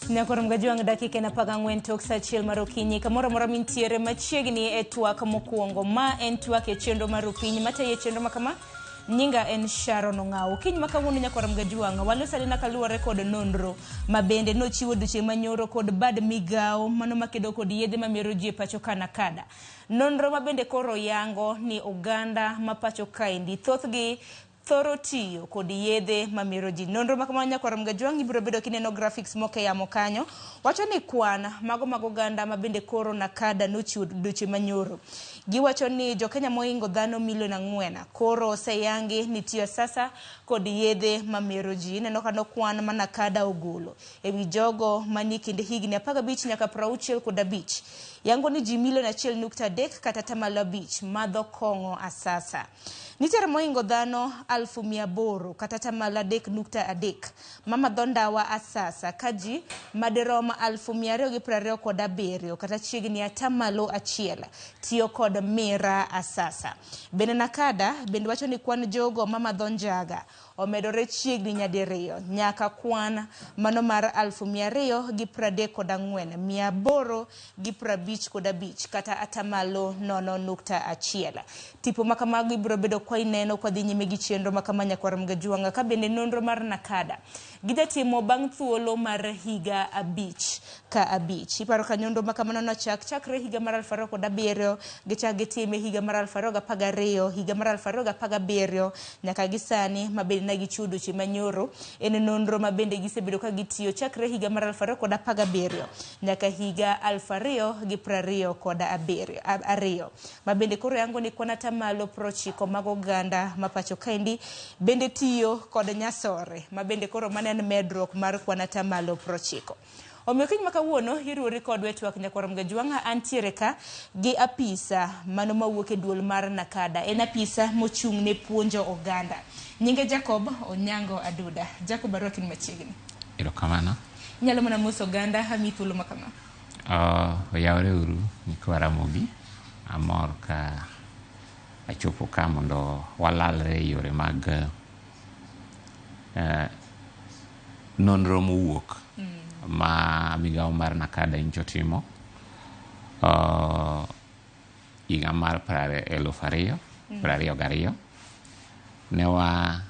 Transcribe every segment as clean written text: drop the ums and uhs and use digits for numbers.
Nyakorom gajuang dakika na pagangwen tok sa chiel marokinyi kamora mora mintiere machiegni e twak mokuongo ma en twak e chenro marupinyi mata ye chenro makama nyinga en Sharon Ong'aw. Kiny makawuono nyakorom gajuang walosali na kaluwore kod nonro mabende nochiwo duche manyoro kod bad migao mano makedo kod yedhe mamero ji e pacho kanakada. Nonro mabende koro yango ni oganda ma pacho kaendi thothgi thoro tiyo kod yedhe mamero ji. Nonro makamano nyakorom gajuang ibiro bedo kineno graphics moke yamo kanyo. Wacho ni kwan mago oganda mabende koro nakada nochiwo duche manyoro. Giwacho ni jo Kenya moingo dhano milion 4 koro oseyangi ni tiyo sasa kod yedhe mamero ji. Neno kano kwan manakada ogolo ewi jogo mani kinde higni 15 nyaka 65 yango ni ji milion 1.3 kata tamalo 5 madho kong'o asasa. Nitiere moingo dhano 800,000 kata tamalo 3.3 mamadho ndawa asasa kaji maderom 227 kata chiegni atamalo 1 tiyo kod mira asasa. Bende nakada bende wacho ni kwan jogo mamadho njaga omedore chiegni nyadiriyo nyaka kwan mano mar 234 855 kata atamalo 0.1. Tipo makamago ibiro bedo kwa ineno kwa dhi nyime gi chenro makama nyakorom gajuanga ka bende nonro mar nakada gidatimo bang' thuolo mar higa 5 ka 5. Iparo ka nonro makamano nochakre higa mar 2007 gichak gitime higa mar 2012 higa mar 2017 nyaka gisani mabende na gichiwo duche manyoro. En nonro mabende gisebedo ka gitiyo chakre higa mar 2017 nyaka higa 2022 mabende koro yango ni kwan atamalo 90 mag oganda mapacho kaendi bende tiyo kod nyasore mabende koro manen medruok mar kwan atamalo 90. Omiyo kiny makawuono iruori kodwa twak nyakorom gajuanga antiere ka gi apisa mano mawuok e duol mar nakada. En apisa mochung' ne puonjo oganda. Nyinge Jacob Onyango Aduda. Jacob arokin machiegni. Erokamano. Nyalo mana mos oganda hami thuolo makama. Oyawre uru nikwara mogi amor ka achopo ka mondo walalre yore mag nonro mowuok ma migao mar nakada incho timo higa mar 2022 ne wa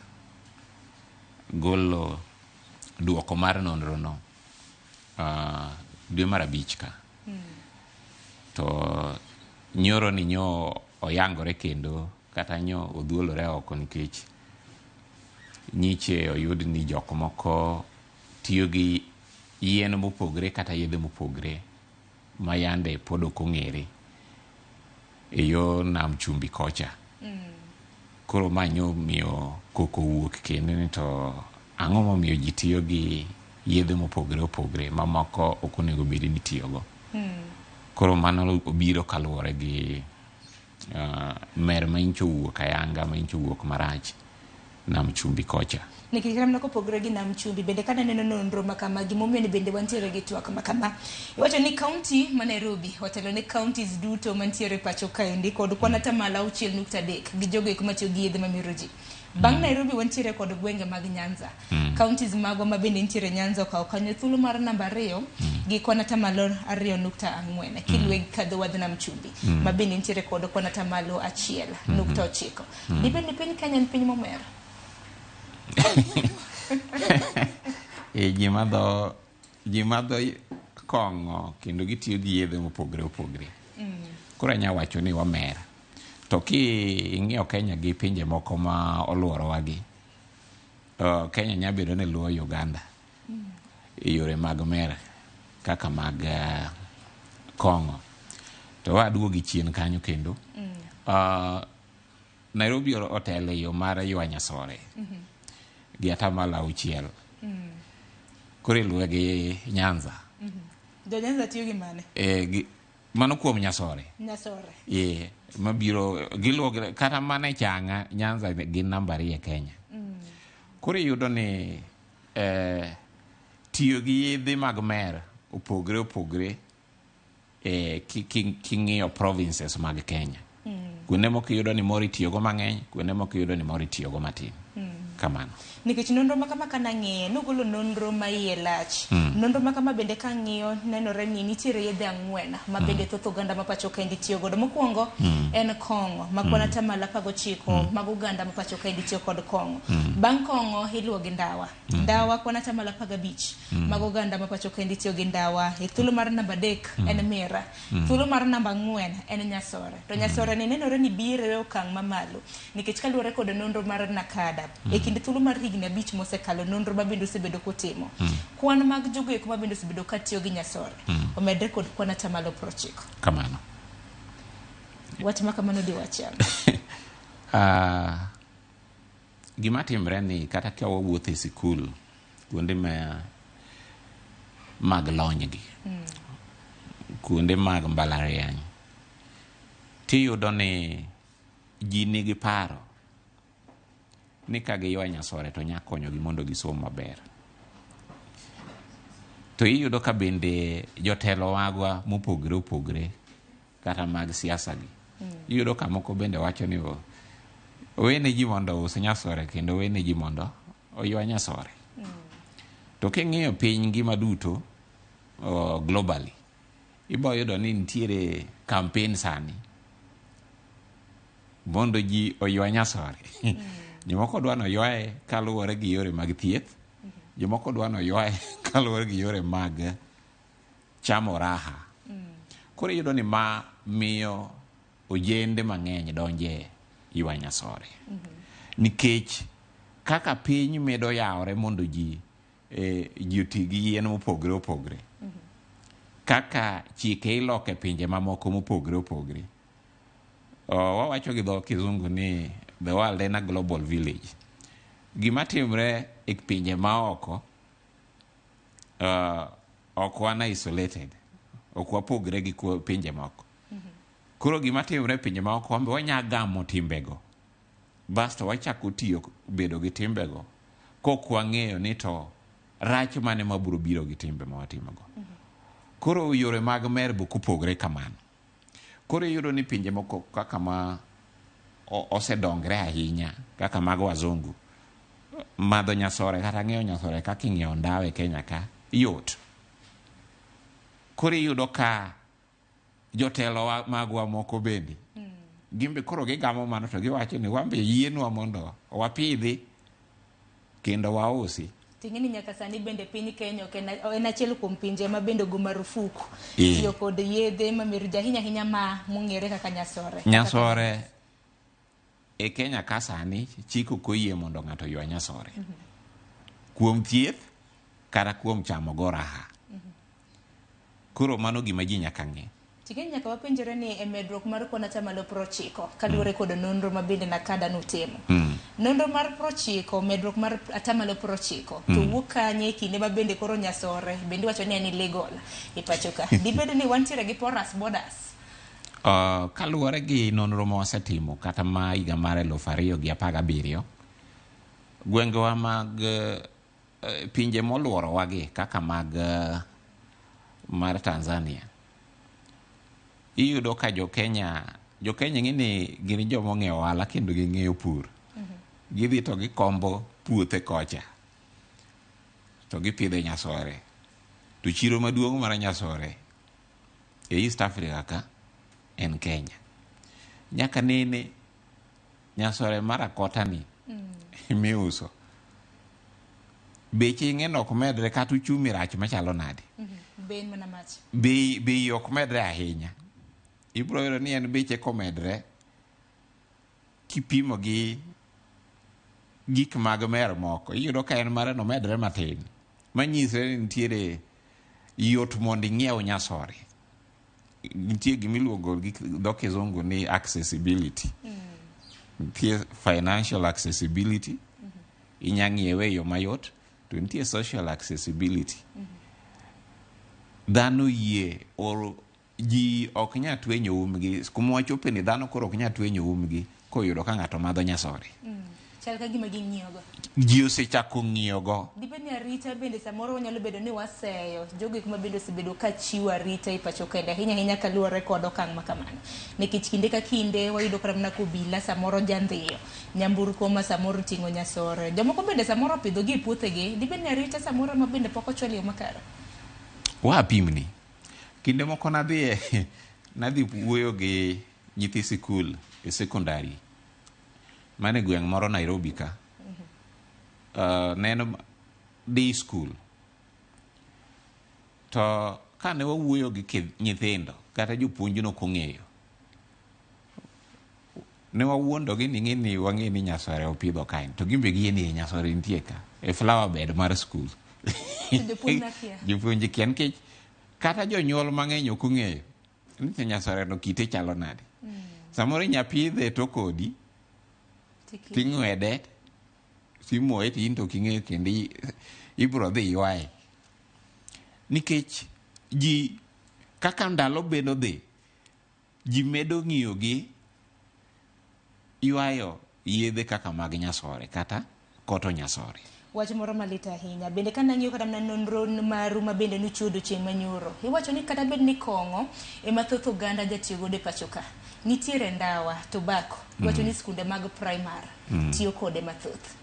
golo duoko mar nonro no dwe mar 5 ka to nyoro ni nyo oyangore kendo kata nyo odhuolore oko nikech nyiche oyud ni jok moko tiyo gi yien mopogre kata yedhe mopogre ma yande pod ok ong'ere e yo nam chumbi kocha. Koro manyo miyo koko wuok kendo ni to ang'o momiyo ji tiyo gi yedhe mopogre ma moko ok onego bed ni tiyogo. Koro mano obiro kaluwore gi mer ma incho wuok ayanga ma incho wuok marach nam chumbi kocha. Nikikiram na kopogre gi nam chumbi bende kana neno nonro makama gimomiyo ni bende wantiere gi twak makama. Iwacho ni county ma Nairobi hotelo ne counties duto mantiere pacho kaendi kod kwan atamalo 6.3 gi jogo eko matiyo gi yedhe mamero ji. Bang' Nairobi wantiere kod gwenge mag Nyanza. Counties mago mabende nitiere Nyanza okaw kanyo thuolo mar namba 2 gi kwan atamalo 2.4 kilwe kadho wadh nam chumbi mabende nitiere kod kwan atamalo 1.9. Dibende piny Kenya ni piny momer. Jimadho kong'o kendo gitiyo gi yedhe mopogre. Koro anya wacho ni wamer. To ki ing'iyo Kenya gi pinje moko ma oluoro wagi, Kenya nyabedo ne luwo Uganda e yore mag mer kaka mag kong'o. To waduogi chien kanyo kendo. Nairobi otelo yo mar ywa nyasore gi atamalo 6. Koro luwe gi Nyanza. Jo Nyanza tiyo gi mane? Mano kuom nyasore. Mabiro giluwo kata mane changa Nyanza gi namba 2 e Kenya. Koro yudo ni tiyo gi yedhe mag mer opogre king'iyo provinces mag Kenya. Kuonde moko yudo ni moro itiyogo mang'eny, kuonde moko yudo ni moro itiyogo matin. kamano. Nikech nonro ma kama kana ng'iye nogolo nonro ma iye lach. Nonro ma kama bende ka ng'iyo nenore ni nitiere yedhe 4 ma bende thoth oganda ma pacho ka tiyo godo. Mokwongo en kong'o ma kwana tamala 19 mag oganda ma pacho ka tiyo kod kong'o. Bang' kong'o iluwo gi ndawa. Ndawa kwana tamala 15 mag oganda ma pacho ka tiyo gi ndawa. E thuolo mar namba 3 en mira. Thuolo mar namba 4 en nyasore. To nyasore ni nenore ni biro e okang' mamalo nikech kaluwore kod nonro mar Nakada e kind thuolo mar higni 5 mosekalo nonro ma bende osebedo kotimo. Kwan mag jogo eko ma bende osebedo ka tiyo gi nyasore omedre kod kwana tamalo 90. Kamano. Wach ma kamano di wachano. Gima timre ni kata ka wawuotho e sikul kuonde mag lony gi. Kuonde mag mbalariany. Tiyudo ni ji nigi paro ni ka giywa nyasore to nya konyogi mondo gisom maber. To iyudo ka bende jotelo wagwa mopogre opogre kata mag siasa gi. Iyudo ka moko bende wacho ni wene ji mondo us nyasore kendo wene ji mondo oywa nyasore. To king'iyo piny ngima duto globally, ibo yudo ni nitiere campaign sani mondo ji oywa nyasore. Jomoko dwa no ywae kaluwore gi yore mag thieth. Jomoko dwa no ywae kaluwore gi yore mag chamo raha. Koro iyudo ni ma miyo ojende mang'eny donje ywa nyasore. Nikech kaka piny medo yawore mondo ji oti gi yien mopogre opogre. Kaka chike iloke pinje mamoko mopogre opogre. Wawacho gi dho kizungu ni the world in a global village. Gima timre e pinje maoko ok wana isolated. Ok wapogre gi pinje moko. Koro gima timre e pinje maoko wambe wanya gamo timbego. Basta wachako tiyo bedo gi timbego. Kok wang'eyo ni to rach mane mabiro biro gi timbe ma watimogo. Koro yore mag mer bu kupogre kamano. Koro iyudo ni pinje moko kaka ma osedongre ahinya kaka mag wazungu madho nyasore kata ng'eyo nyasore kaka ing'eyo ndawa e Kenya ka yot. Koro iyudo ka jotelo magwa moko bende gimbe koro gigamo mano to giwacho ni wambe yienwa mondo wapidhi kendo wausi. Ting'eni nyaka sani bende piny Kenya en achiel kuom pinje ma bende go marufuku tiyo kod yedhe ma mirja ahinya ma mong'ere kaka nyasore. Nyasore e Kenya ka sani chik ok oyie mondo ng'ato ywa nyasore. Kuom thieth kata kuom chamo go raha. Koro mano gima ji nyaka ng'e. Ting'eni nyaka wapenjore ni e medruok mar kwana tamalo 90 kaluwore kod nonro ma bende Nakada notimo. Nonro mar 90 medruok mar atamalo 90 to wuok kanye kinde ma bende koro nyasore bende wacho ni en illegal e pacho ka. Dibedo ni wantiere gi porous borders. Kaluwore gi nonro ma wasetimo kata ma higa mar 2017 gwengewa mag pinje moluoro wagi kaka mag mar Tanzania iyudo ka jo Kenya ng'ini gin joma ong'eyo ohala kendo ging'eyo pur. Gidhi to gikombo puothe kocha to gipidhe nyasore. To chiro maduong' mar nyasore e East Africa ka en Kenya. Nyaka nene nyasore mara kota ni miuso. Beche ng'eno ok medre kata uchumi rach machalo nade. Ben mana mach. Bei ok medre ahinya. Ibro yoro ni en beche komedre kipimo gi gik mag mer moko. Iyudo ka en mare no medre matin. Manyisre ni nitiere yot mondo ing'iew nyasore. Nitie gimiluongo gi dho kizungu ni accessibility. Nitie financial accessibility. Inya ng'iewe yo mayot. To nitie social accessibility. Dhano yie or ji ok nya twenyo umgi. Kuma wachope ni dhano koro ok nya twenyo umgi koyudo ka ng'ato madho nyasore. chal ka gima ging'iyogo. Ji osechako ng'iyogo. Dibed ni arita bende samoro nyalo bedo ni waseyo jogo ma bende osebedo ka chiwo arita e pacho kende ahinya ahinya kaluwore kod okang' ma kamano. Nikech kinde ka kinde wayudo kata mana kobila samoro jandhiyo nyamburko ma samoro ting'o nyasore. Jomoko bende samoro pidhogi e puothegi. Dibed ni arita samoro ma bende pok ochwal yo makare. Wapimni. Kinde moko nadhi wuoyo gi nyithi sikul e sekondari mane gweng' moro Nairobi ka. Neno day school. To kane wawuoyo gi nyithindo kata jopuonj no kong'eyo, ne wawuondogi ni ng'eni wang'e ni nyasore opidho kain, to gimbe giyie ni nyasore nitie ka e flower bed mar school. Jopuonj kia nikech kata jonyuol mang'eny ok ong'eyo ni nyasore no kite chalo nade. Samoro inyapidhe to kodi ting'wede timoye tinto king'eyo kendo ibro dhi ywaye. Nikech ji kaka ndalo bedo dhi, ji medo ng'iyogi ywayo yedhe kaka mag nyasore kata koto nyasore. Wach moro malit ahinya. Bende ka nang'iyo kata mana nonro maru ma bende nuchudo chieng' manyoro. Iwacho ni kata bed ni kong'o ema thoth oganda jatiyo godo e pacho ka. Nitiere ndawa, tobacco. Iwacho ni skunde mag primary tiyo kode mathoth.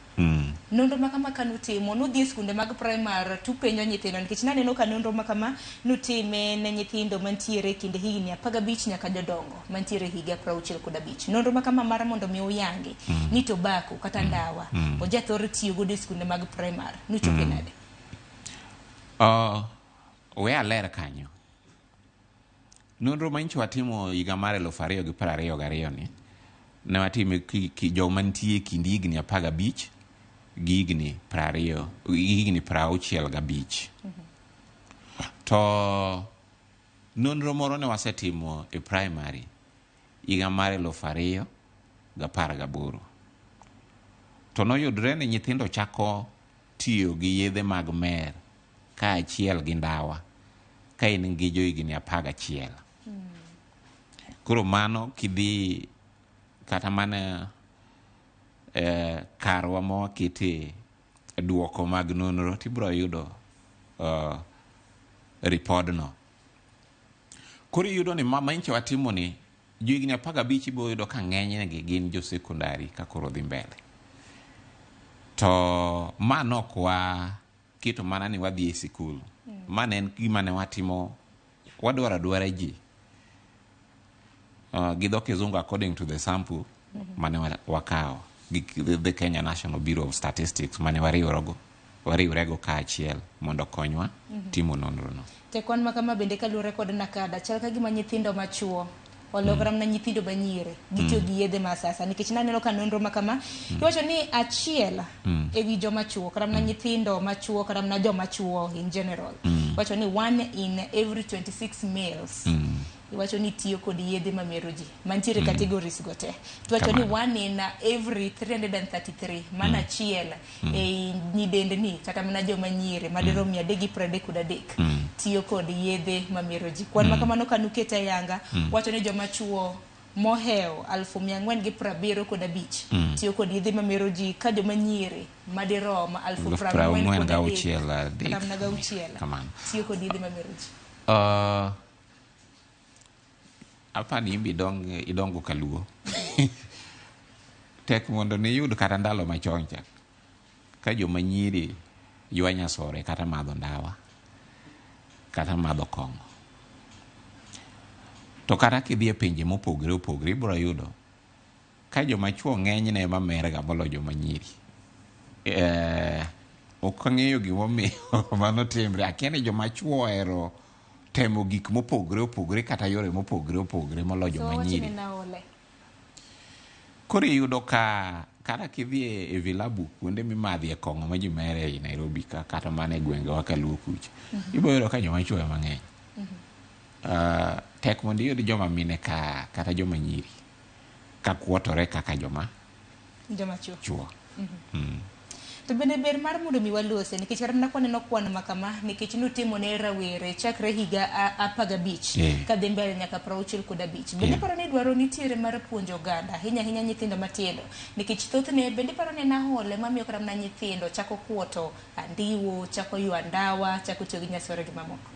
Nonro ma kama ka nutimo, nudhi e skunde mag primary tupenjo nyithindo nikech naneno ka nonro ma kama nutime ne nyithindo mantiere kinde higni 15 nyaka jodongo mantiere higa 65. Nonro ma kama mar mondo mi uyangi ni tobacco kata ndawa ojathor tiyo godo e skunde mag primary. Nuchope nade? We aler kanyo. Nonro manyicho watimo higa mar 2022 ni ne watime ki joma nitie kind higni 15 gi higni 65. To nonro moro ne wasetimo e primary higa mar 2018. To noyudre ni nyithindo chako tiyo gi yedhe mag mer ka achiel gi ndawa ka in gi jo higni 11. Koro mano kidhi kata mana karwa mawakete duoko mag nonro tibro yudo ripodno. Koro yudo ni manyicho watimo ni jo higni 15 ibo yudo ka ng'enygi gin jo sekondari ka koro dhi mbele. To manokwa keto mana ni wadhi e sikul. Mane en gima ne watimo wadwaro adwara ji. Gi dho kizungu according to the sample mane wakao the Kenya National Bureau of Statistics mane wariwrego ka achiel mondo konywa timo nonro no. Te kwan ma kama bende kaluwore kod nakada chal ka gima nyithindo machuo ologram na nyithindo manyire gitiyo gi yedhe masasa nikech naneno ka nonro ma kama iwacho ni achiel ewi joma chuo kata na nyithindo machuo kata na joma chuo in general iwacho ni 1 in every 26 males iwacho ni tiyo kod yedhe mamero ji mantiere categories gote. Iwacho ni 1 in every 333 mana achiel e nyidendni kata mana joma nyire madirom 333 tiyo kod yedhe mamero ji. Kwan ma kamano kanuketa yanga wacho ni joma chuo moheo 475 tiyo kod yedhe mamero ji ka joma nyire madirom 46,000 tiyo kod yedhe mamero ji. Apa ni imbi idongo kaluo. Tek mondo ni yud kata ndalo machon cha. Ka joma nyiri ywa nyasore kata madho ndawa. Kata madho kong'o. To kata kidhi e pinje mopogre ibiro yudo ka joma chuo ng'enyne ema merga molo joma nyiri. Ok ang'eyo gimomiyo mano timre. Akia ni joma chuo ohero temo gik mopogre kata yore mopogre molo joma nyiri. Koro yudo ka kata kidhi e vilabu kuonde mimadhie kong'o ma ji mere e Nairobi kata mana e gwenge wa Kaluo kucha. Ibo yudo ka joma chuo mang'eny. Tek mondo iyud joma mine kata joma nyiri ka kuotore kaka joma chuo. To bende ber mar mondo mi walose nikech kata mana kwaneno kwan makama nikech nutimo ne rawere chakre higa 15 kadhi mbele nyaka 65. Bende paro ni dwaro nitiere mar puonjo oganda ahinya nyithindo matindo nikech thothne bende paro ni nahole mamiyo kata mana nyithindo chako kuoto andiwo, chako ywa ndawa, chako tiyo gi nyasore gi mamoko.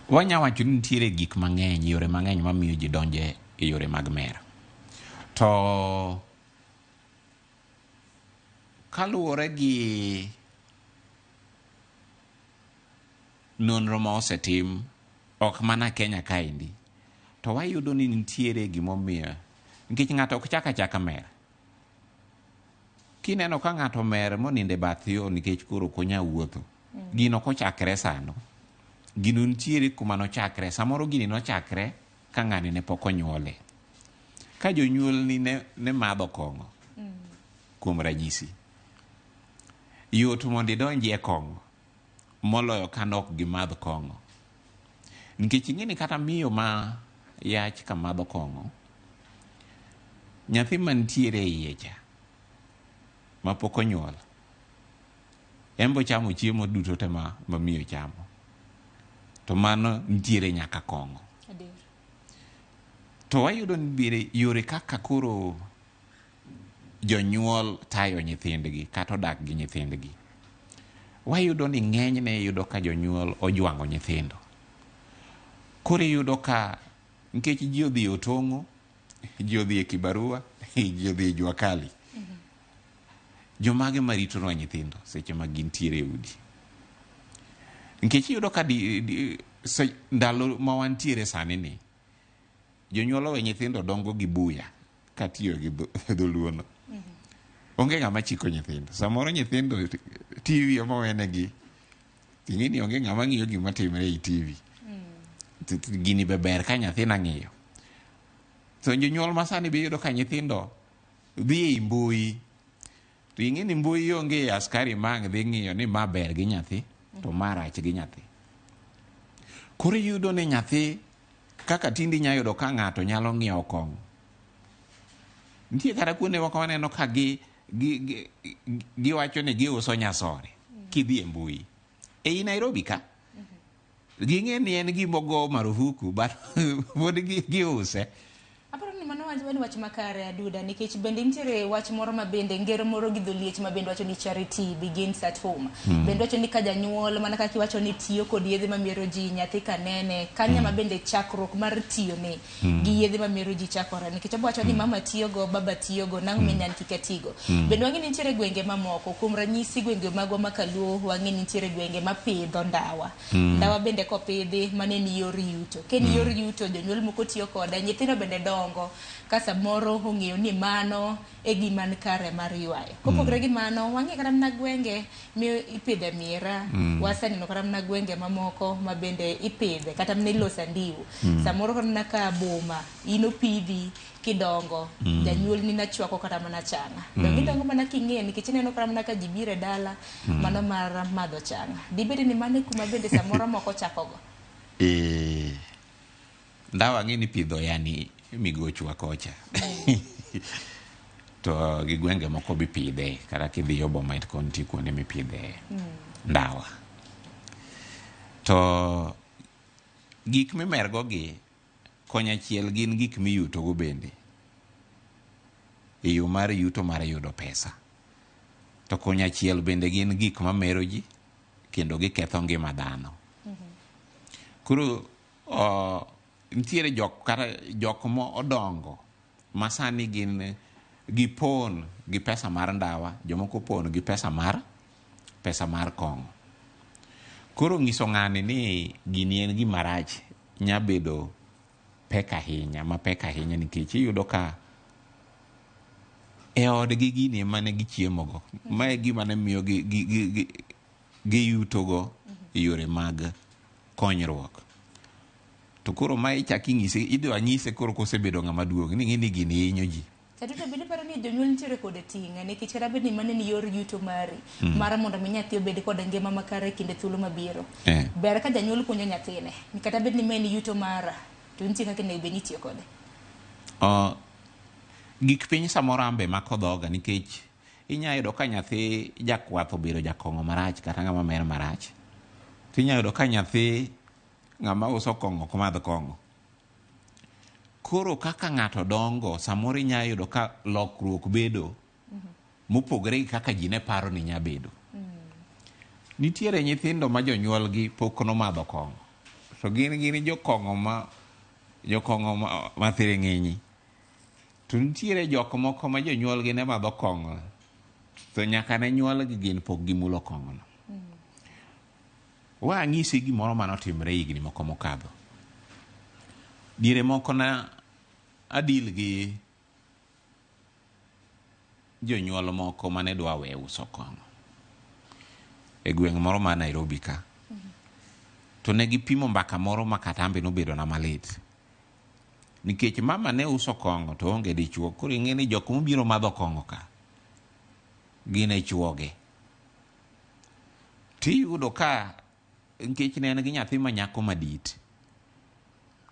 Wanyawacho ni nitiere gik mang'eny, yore mang'eny mamiyo ji donje e yore mag mer. To kaluwore gi nonro ma osetim ok mana Kenya kaendi, to wayudo ni nitiere gimomiyo nikech ng'ato ok chaka mer. Kineno ka ng'ato mer moninde bath yo nikech koro konya wuotho, gino kochakre sano, gino nitiere kuma nochakre. Samoro gini nochakre ka ng'ani ne pok onyuole, ka jonyuol ni ne madho kong'o kuom ranyisi, yot mondo idonji e kong'o moloyo ka nok gi madh kong'o. Nikech ing'eni kata miyo ma yach ka madho kong'o, nyathi mantiere iye cha ma pok onyuol embo chamo chiemo duto te ma miyo chamo, to mano nitiere nyaka kong'o. To wayudo ni yore kaka koro jonyuol tayo nyithindgi kata odak gi nyithindgi, wayudo ni ng'enyne yudo ka jonyuol ojwango nyithindo. Koro yudo ka nikech ji odhi Otong'o, ji odhi e Kibarua, ji odhi e Jua Kali, jomage maritonwa nyithindo seche ma gintiere e udi. Nikech yudo ka ndalo ma wantiere sani ni, jonyuol owe nyithindo dongo gi buya katiyo gi dholuono. Onge ng'ama chiko nyithindo. Samoro nyithindo TV ema wenegi, ting'eni onge ng'ama ng'iyo gima timore e TV. Gini be ber ka nyathina ng'iyo. So jonyuol masani be yudo ka nyithindo dhi e mbui, to ing'eni mbui onge askari mang' dhi ng'iyo ni ma ber gi nyathi to ma rach gi nyathi. Koro yudo ni nyathi kaka tindi nyayudo ka ng'ato nyalo ng'iewo kong'o. Nitie kata kuonde moko waneno ka giwacho ni giuso nyasore kidhi e mbui. Ei Nairobi ka, ging'e ni en gimogo marufuku, but pod giuse. Aparo ni mano wach makare aduda nikech bende nitiere wach moro ma bende ngero moro gi dholiech ma bende wacho ni charity begins at home. Bende wacho ni ka janyuol mana kaka wacho ni tiyo kod yedhe mamiero ji nyathi kanene kanya ma bende chakruok mar tiyo ne gi yedhe mamiero ji chakore nikech wacho ni mama tiyogo, baba tiyogo, nang' minyan kikatigo. Bende wang'e nitiere gwenge mamoko, kuom ranyisi gwenge magwa makaluo wang'e nitiere gwenge mapidho ndawa. Ndawa bende kopidhi mane ni yor yuto. Ken yor yuto jonyuol moko tiyo koda, nyithindo bende dongo ka samoro ong'eyo ni mano e gima kare mar ywayo. Kopogre gi mano, wang'e kata mana gwenge ipidhe mira, waseneno kata mana gwenge mamoko ma bende ipidhe kata mana iloso andiwo. Samoro kata mana ka boma inopidhi kidongo, janyuol ni nachwako kata mana changa. Gidongo mana king'e nikech ineno kata mana ka ji biro e dala mano mar madho changa. Dibede ni mano kuma bende samoro moko chakogo. Ndawa ng'eni pidho yani migochwa kocha. To gi gwenge moko bi pidhe kata kidhi Bomet County kuonde mipidhe ndawa. To gik mimergo gi konyachiel gin gik miyutogo bende e yo mar yuto mar yudo pesa. To konyachiel bende gin gik mamero ji kendo giketho ngima dhano. Koro nitiere jok mo odongo masani gin gipon gi pesa mar ndawa, jomoko pon gi pesa mar kong'o. Koro ng'iso ng'ani ni gini en gima rach nyabedo pek ahinya nikech iyudo ka e odgi gini ema ne gichiemogo. Mae gima ne miyo giyutogo e yore mag konyruok. To koro ma ichaki ng'ise, idwa nyise koro kosebedo ng'ama duong' ni ng'ini gini hinyo ji. Katuto bende paro ni jonyuol nitiere kod ting'a nikech kata bed ni mane ni yor yuto mari mar mondo mi nyathi obed kod ngima makare kinde thuolo mabiro. Ber ka janyuol puonjo nyathine ni kata bed ni mane yuto mara to nitie kaka ne beni tiyo kode. Gik piny samoro ambe mako dhoga nikech inya yudo ka nyathi jakwath obiro jakong'o marach kata ng'ama mer marach. Tinya yudo ka nyathi ng'ama uso kong'o ok madh kong'o. Koro kaka ng'ato dongo, samoro inya yudo ka lokruok bedo mopogore gi kaka ji ne paro ni nya bedo. Nitiere nyithindo ma jonyuolgi pok nomadho kong'o. To gin jokong'o ma thiring'inyi. To nitiere jok moko ma jonyuolgi ne madho kong'o. To nyaka ne nyuolgi gin pok gimulo kong'ono. Wang'isi gimoro manotimre higni moko mokadho. Diere moko na adil gi jonyuol moko mane dwa we uso kong'o e gweng' moro ma Nairobi ka. To ne gipimo mbaka moro ma kata ambe nobedo na malit. Nikech mama ne uso kong'o to onge dichuo. Koro ing'e ni jok mobiro madho kong'o ka gin e chuoge. Tiyudo ka nikech ne en gi nyathi ma nyako madit.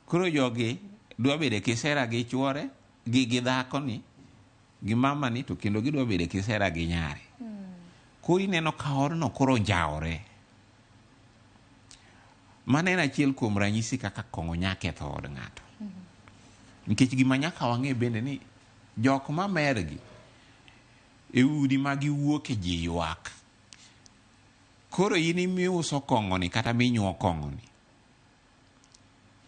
Koro jogi dwa bedo kisera gi chuore gi dhako ni gi mama ni, to kendo gidwa bedo kisera gi nyare. Koro ineno ka odno koro njaore. Mano en achiel kuom ranyisi kaka kong'o nya ketho od ng'ato. Nikech gima nyaka wang'e bende ni jok ma mergi e udi ma giwuoke ji ywak. Koro in imiuso kong'o ni kata minyuo kong'o ni,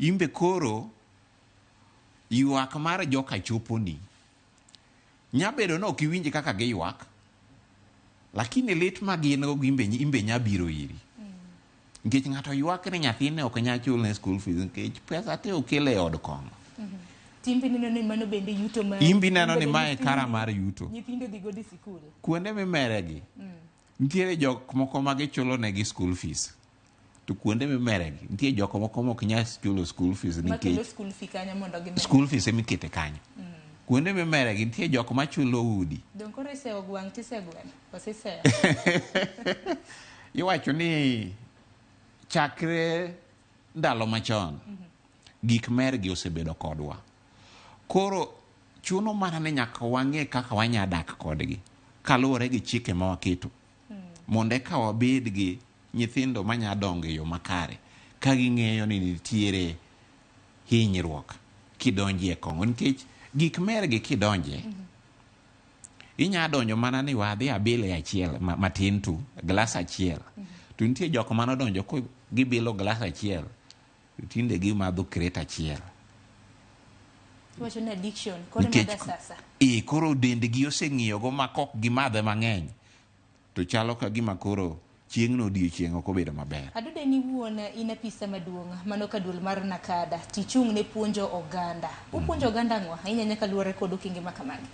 imbe koro ywak mar joka choponi. Nyabedo no ok iwinji kaka giywak, lakini lit ma gin go imbe nya biro iri. Nikech ng'ato ywak ni nyathine ok nya chul ne school fees nikech pesa te okele od kong'o. Timbi neno ni mano bende yuto ma imbi neno ni mae kara mar yuto. Nyithindo dhi godo sikul. Kuonde mimeregi nitiere jok moko ma gichulo negi school fees. To kuonde mimeregi nitiere jok moko mok nya chulo school fees nikech school fee kanyo mondo gimed. School fees emikete kanyo. Kuonde mimeregi nitiere jok ma chulo udi. Don koro iseo gwang' tisegwen. Osiseo. Iwacho ni chakre ndalo machon gik mergi osebedo kodwa. Koro chuno mana ni nyaka wang'e kaka wanya dak kodgi kaluwore gi chike ma waketo. Mondo eka wabed gi nyithindo manya dongo e yo makare ka ging'eyo ni nitiere hinyruok kidonje e kong'o. Nikech gik mergi kidonje inya donjo mana ni wadhi abile achiel matin tu glass achiel. To nitie jok mano donjo ko gibilo glass achiel tinde gimadho crate achiel. Wacho ni addiction koro nada sasa. Koro dendgi oseng'iyo go makok gimadhe mang'eny to chalo ka gima koro chieng'no odiochieng' ok obedo maber. Adude ni wuon in apisa maduong' mano ka duol mar Nakada tichung' ne puonjo oganda. Upuonjo oganda ng'wa ahinya nyaka luwore kod okinge makamagi.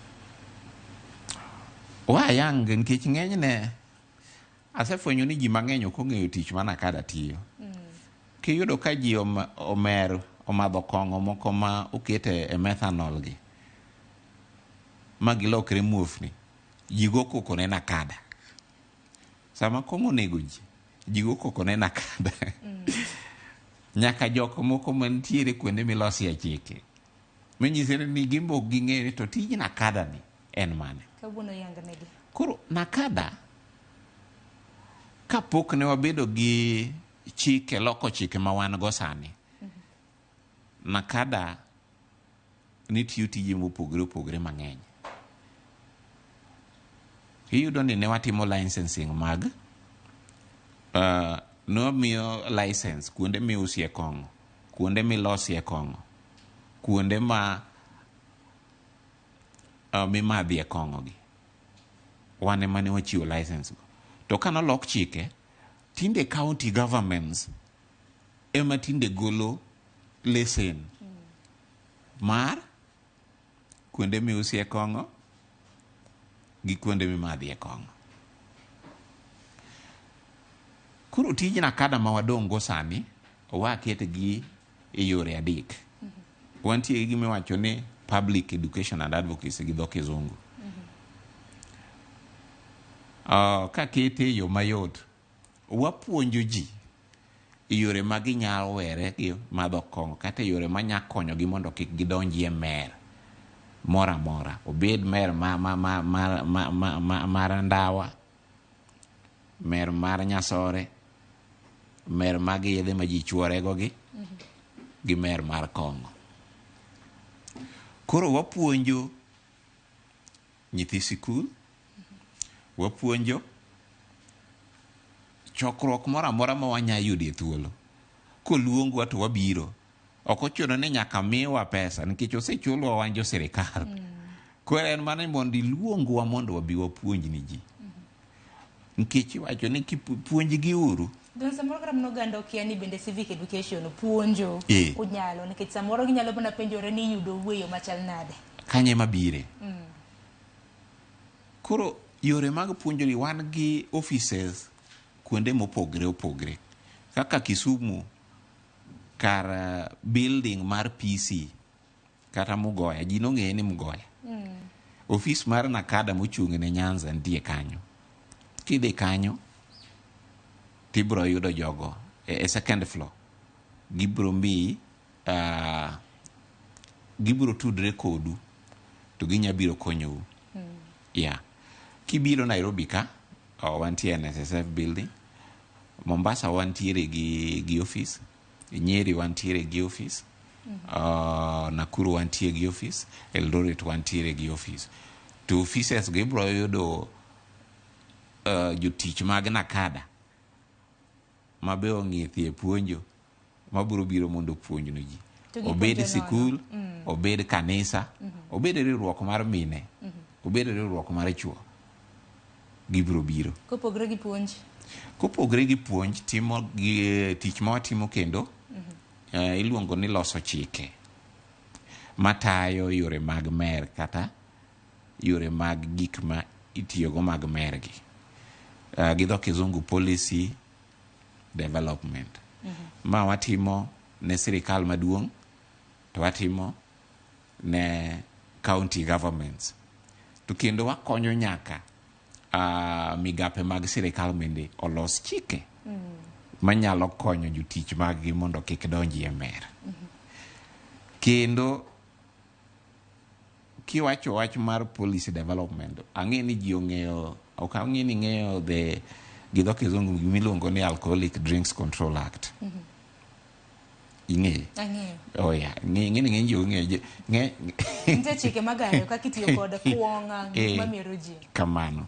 Wayang nikech ng'enyne asefwenyo ni ji mang'eny ok ong'eyo tich ma Nakada tiyo. Kiyudo ka ji omadho kong'o moko ma okete e methanol gi ma gilokre muofni, ji go koko ne Nakada. Sama kong'o nego ji go koko ne Nakada. Nyaka jok moko mantiere kuonde milosie chike menyisere ni gimbo ging'e to tij Nakada ni en mane. Kawuono yangnegi. Koro Nakada kapok ne wabedo gi chike, loko chike ma wan go sani, Nakada nitiyo tije mopogore opogore mang'eny. Iyudo ni ne watimo licensing mag nomiyo license kuonde miusie kong'o, kuonde milosie kong'o, kuonde ma mimadhie kong'o gi. Wane mane wachiwo license go. To kanolok chike, tinde county governments ema tinde golo lesen mar kuonde miusie kong'o gi kuonde mimadhie kong'o. Koro tij Nakada ma wadong' go sani waket gi e yore adek. Wantie gi gimiwacho ni public education and advocacy gi dho kizungu. Ka kete yo mayot, wapuonjo ji yore ma ginyalo were gi madho kong'o kata yore ma nya konyo gi mondo kik gidonji e mer mora mora, obed mer mar ndawa, mer mar nyasore, mer mag yedhe ma ji chworego gi mer mar kong'o. Koro wapuonjo nyithi sikul, wapuonjo chokruok moro amora ma wanya yudie thuolo. Koluongwa to wabiro. Ok ochuno ni nyaka miwa pesa nikech osechulwa wan jo sirikal. Koro en mana mondo iluongwa mondo wabi wapuonj ni ji. Nikech iwacho ni puonjgi uru. Don samoro kata mno ganda okia ni bende civic education puonjo unyalo nikech samoro ginyalo bana penjore ni yudo wueyo machal nade. Kanye mabire. Koro yore mag puonjori wan gi offices kuonde mopogre opogre. Kaka Kisumu kar building mar PC kata Mugoya, ji nong'eye ni Mugoya. Office mar Nakada mochung' ne Nyanza nitie kanyo. Kidhi kanyo tibro yudo jogo e second floor. Gibro mi gibro tudre kodu to ginya biro konyou. Yeah. Kibiro Nairobi ka wantie NSSF building. Mombasa wantiere gi office. Nyeri wantiere gi office. Nakuru wantiere gi office. Eldoret wantiere gi office. To offices gibro yudo jotich mag Nakada mabe ong'ithie puonjo mabiro biro mondo puonj no ji. Obed sikul, obed kanisa, obed riwruok mar mine, obed riwruok mar chuo. Gibiro biro. Kopogre gi puonj. Kopogre gi puonj, timo gi tich ma watimo kendo iluongo ni loso chike matayo yore mag mer kata yore mag gik ma itiyogo mag mer gi. Gi dho kizungu policy development. Ma watimo ne sirikal maduong', to watimo ne county governments. To kendo wakonyo nyaka migape mag sirikal mende olos chike manyalo konyo jotich maggi mondo kik donji e mer. Kendo kiwacho wach mar policy development, ang'e ni ji ong'eyo, ok ang'e ni ng'eyo gi dho kizungu miluongo ni Alcoholic Drinks Control Act. Ing'e? Ang'eyo. Oh yeah, ng'e ji ong'eyo. Nte chike magayo kaka itiyo kod kuong'a mamero ji. Kamano.